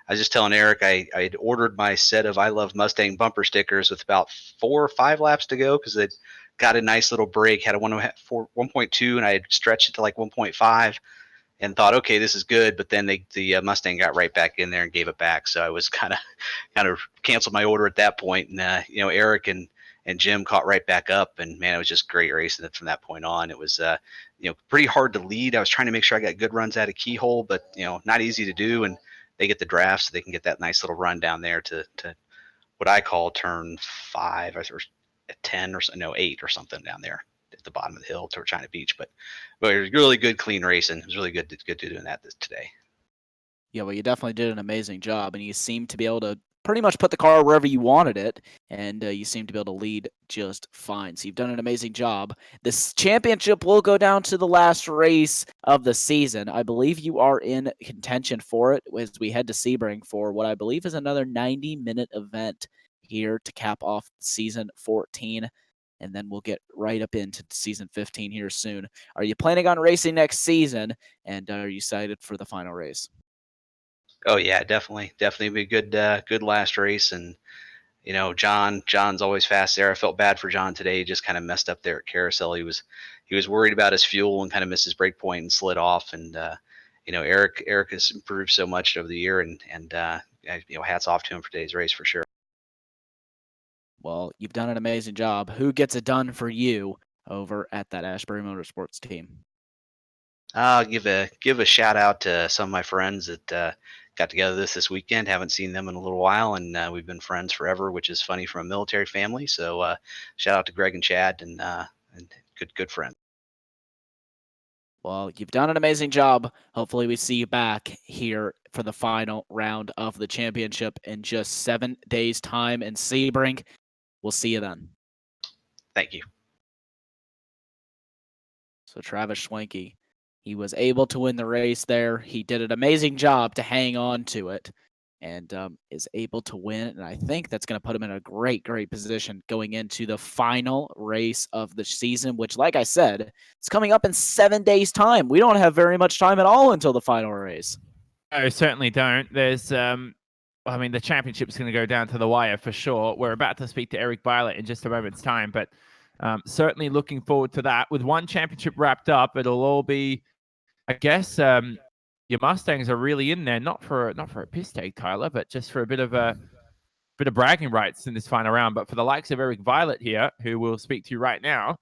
was just telling Eric I had ordered my set of I Love Mustang bumper stickers with about 4 or 5 laps to go because it got a nice little break. Had a 1.2 and I had stretched it to like 1.5 and thought, okay, this is good. But then the Mustang got right back in there and gave it back. So I was kind of canceled my order at that point. And Eric and Jim caught right back up, and man, it was just great racing from that point on. It was pretty hard to lead. I was trying to make sure I got good runs out of Keyhole, but not easy to do. And they get the draft, so they can get that nice little run down there to what I call turn 5 or 10 or 8 or something down there at the bottom of the hill toward China Beach. But it was really good, clean racing. It was really good to doing that today. Yeah, well, you definitely did an amazing job, and you seemed to be able to pretty much put the car wherever you wanted it, and you seem to be able to lead just fine. So you've done an amazing job. This championship will go down to the last race of the season. I believe you are in contention for it as we head to Sebring for what I believe is another 90-minute event here to cap off season 14. And then we'll get right up into season 15 here soon. Are you planning on racing next season? And are you excited for the final race? Oh yeah, definitely be a good last race. And John's always fast there. I felt bad for John today. He just kind of messed up there at Carousel. He was worried about his fuel and kind of missed his brake point and slid off. And Eric has improved so much over the year, and hats off to him for today's race for sure. Well, you've done an amazing job. Who gets it done for you over at that Ashbury Motorsports team? I'll give a shout out to some of my friends that got together this weekend. Haven't seen them in a little while, and we've been friends forever, which is funny from a military family. So shout out to Greg and Chad and good friends. Well, you've done an amazing job. Hopefully we see you back here for the final round of the championship in just 7 days' time in Sebring. We'll see you then. Thank you. So Travis Schwenke, he was able to win the race there. He did an amazing job to hang on to it and is able to win. And I think that's going to put him in a great position going into the final race of the season, which, like I said, it's coming up in 7 days' time. We don't have very much time at all until the final race. I certainly don't. There's, the championship is going to go down to the wire for sure. We're about to speak to Eric Violet in just a moment's time, but certainly looking forward to that. With one championship wrapped up, it'll all be, I guess, your Mustangs are really in there, not for a piss take, Tyler, but just for a bit of bragging rights in this final round. But for the likes of Eric Violet here, who we'll speak to right now,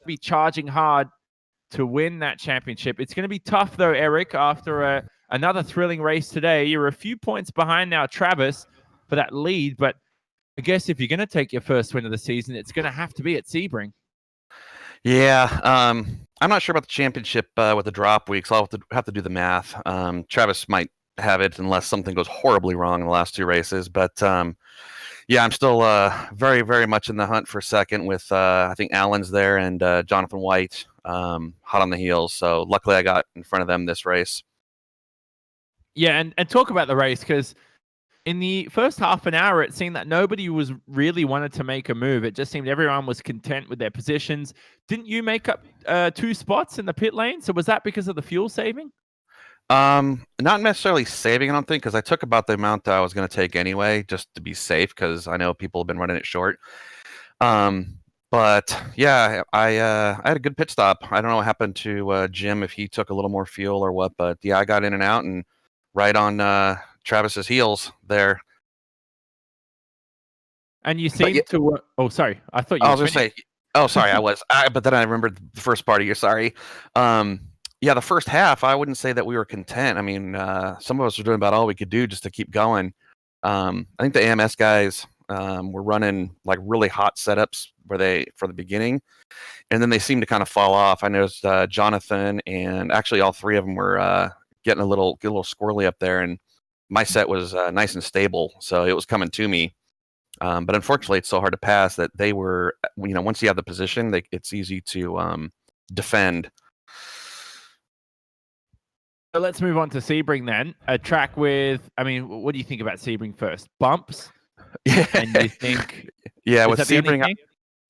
be charging hard to win that championship. It's going to be tough, though, Eric, after another thrilling race today. You're a few points behind now, Travis, for that lead. But I guess if you're going to take your first win of the season, it's going to have to be at Sebring. Yeah, I'm not sure about the championship with the drop week, so I'll have to do the math. Travis might have it unless something goes horribly wrong in the last 2 races. But yeah, I'm still very, very much in the hunt for second with I think Allen's there and Jonathan White hot on the heels. So luckily I got in front of them this race. Yeah, and talk about the race, because in the first half an hour, it seemed that nobody was really wanted to make a move. It just seemed everyone was content with their positions. Didn't you make up 2 spots in the pit lane? So was that because of the fuel saving? Not necessarily saving, I don't think, because I took about the amount that I was going to take anyway, just to be safe, because I know people have been running it short. But yeah, I had a good pit stop. I don't know what happened to Jim, if he took a little more fuel or what, but yeah, I got in and out and right on Travis's heels there. And you seem to. Oh, sorry. I thought you. I was going to say. Oh, sorry, I was. But then I remembered the first part of you. Sorry. Yeah, the first half, I wouldn't say that we were content. I mean, some of us were doing about all we could do just to keep going. I think the AMS guys were running like really hot setups for the beginning, and then they seemed to kind of fall off. I noticed Jonathan and actually all 3 of them were getting a little squirrely up there, and my set was nice and stable, so it was coming to me. But unfortunately, it's so hard to pass that they were, once you have the position, it's easy to defend. So let's move on to Sebring then. A track with, what do you think about Sebring first? Bumps? Yeah. And you think... Yeah, with Sebring,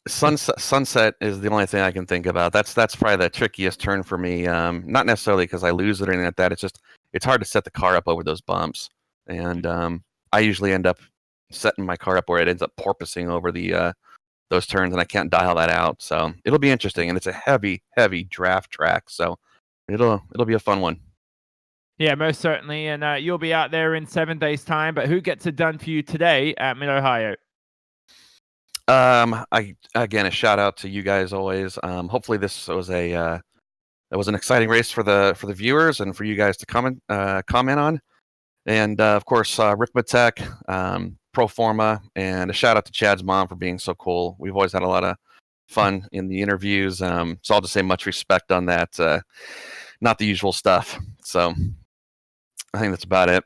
Sunset is the only thing I can think about. That's probably the trickiest turn for me. Not necessarily because I lose it or anything like that. It's just, it's hard to set the car up over those bumps. And I usually end up setting my car up where it ends up porpoising over those turns, and I can't dial that out. So it'll be interesting, and it's a heavy draft track. So it'll be a fun one. Yeah, most certainly. And you'll be out there in 7 days' time. But who gets it done for you today at Mid-Ohio? Again, a shout out to you guys always. Hopefully this was it was an exciting race for the viewers and for you guys to comment on. And of course, Ricmotech, Proforma, and a shout out to Chad's mom for being so cool. We've always had a lot of fun in the interviews. So I'll just say much respect on that. Not the usual stuff. So I think that's about it.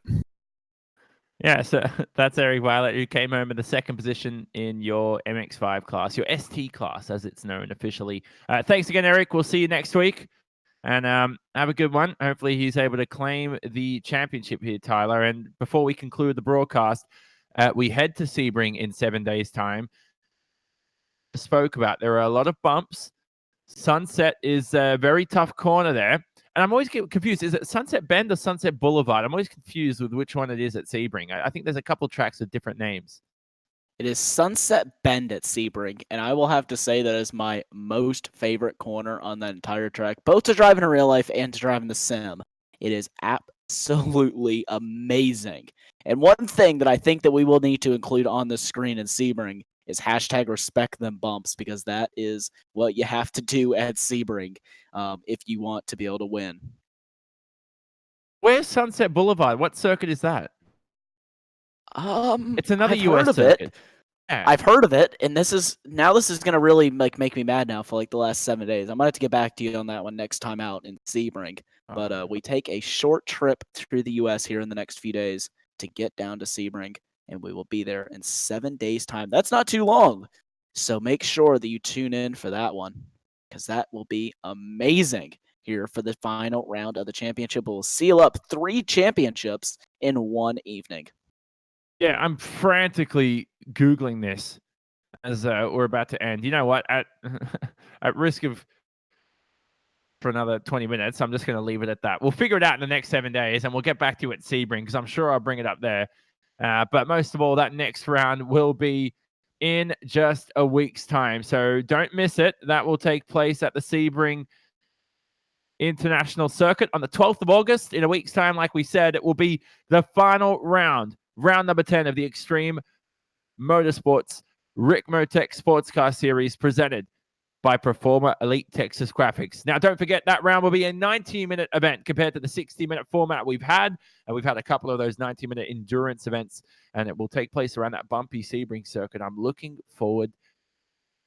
Yeah, so that's Eric Violet, who came home in the 2nd position in your MX5 class, your ST class, as it's known officially. Thanks again, Eric. We'll see you next week. And have a good one. Hopefully he's able to claim the championship here, Tyler. And before we conclude the broadcast, we head to Sebring in 7 days' time. Spoke about there are a lot of bumps. Sunset is a very tough corner there. And I'm always getting confused. Is it Sunset Bend or Sunset Boulevard? I'm always confused with which one it is at Sebring. I think there's a couple tracks with different names. It is Sunset Bend at Sebring, and I will have to say that is my most favorite corner on that entire track, both to drive in real life and to drive in the sim. It is absolutely amazing. And one thing that I think that we will need to include on the screen in Sebring is hashtag respect them bumps, because that is what you have to do at Sebring if you want to be able to win. Where's Sunset Boulevard? What circuit is that? It's another US circuit. Yeah. I've heard of it, and this is going to really make me mad now for like the last 7 days. I might have to get back to you on that one next time out in Sebring. But we take a short trip through the US here in the next few days to get down to Sebring, and we will be there in 7 days' time. That's not too long. So make sure that you tune in for that one, because that will be amazing here for the final round of the championship. We'll seal up 3 championships in one evening. Yeah, I'm frantically Googling this as we're about to end. You know what? At risk of for another 20 minutes, I'm just going to leave it at that. We'll figure it out in the next 7 days, and we'll get back to you at Sebring, because I'm sure I'll bring it up there. But most of all, that next round will be in just a week's time. So don't miss it. That will take place at the Sebring International Circuit on the 12th of August. In a week's time, like we said, it will be the final round. Round number 10 of the Extreme Motorsports Ricmotech Sports Car Series, presented by Proforma Elite Texas Graphics. Now, don't forget, that round will be a 90-minute event compared to the 60-minute format we've had. And we've had a couple of those 90-minute endurance events, and it will take place around that bumpy Sebring circuit. I'm looking forward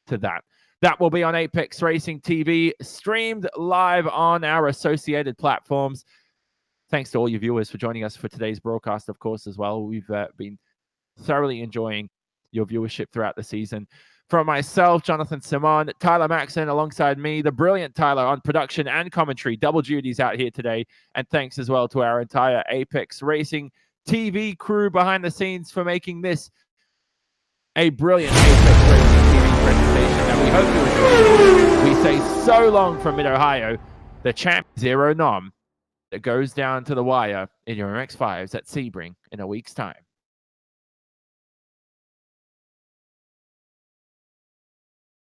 to that. That will be on Apex Racing TV, streamed live on our associated platforms. thanks to all you viewers for joining us for today's broadcast, of course, as well. We've been thoroughly enjoying your viewership throughout the season. From myself, Jonathan Simon, Tyler Maxson alongside me, the brilliant Tyler on production and commentary, double duties out here today. And thanks as well to our entire Apex Racing TV crew behind the scenes for making this a brilliant Apex Racing TV presentation. And we hope you enjoy it. We say so long from Mid-Ohio, the champ Zero Nom that goes down to the wire in your MX-5s at Sebring in a week's time.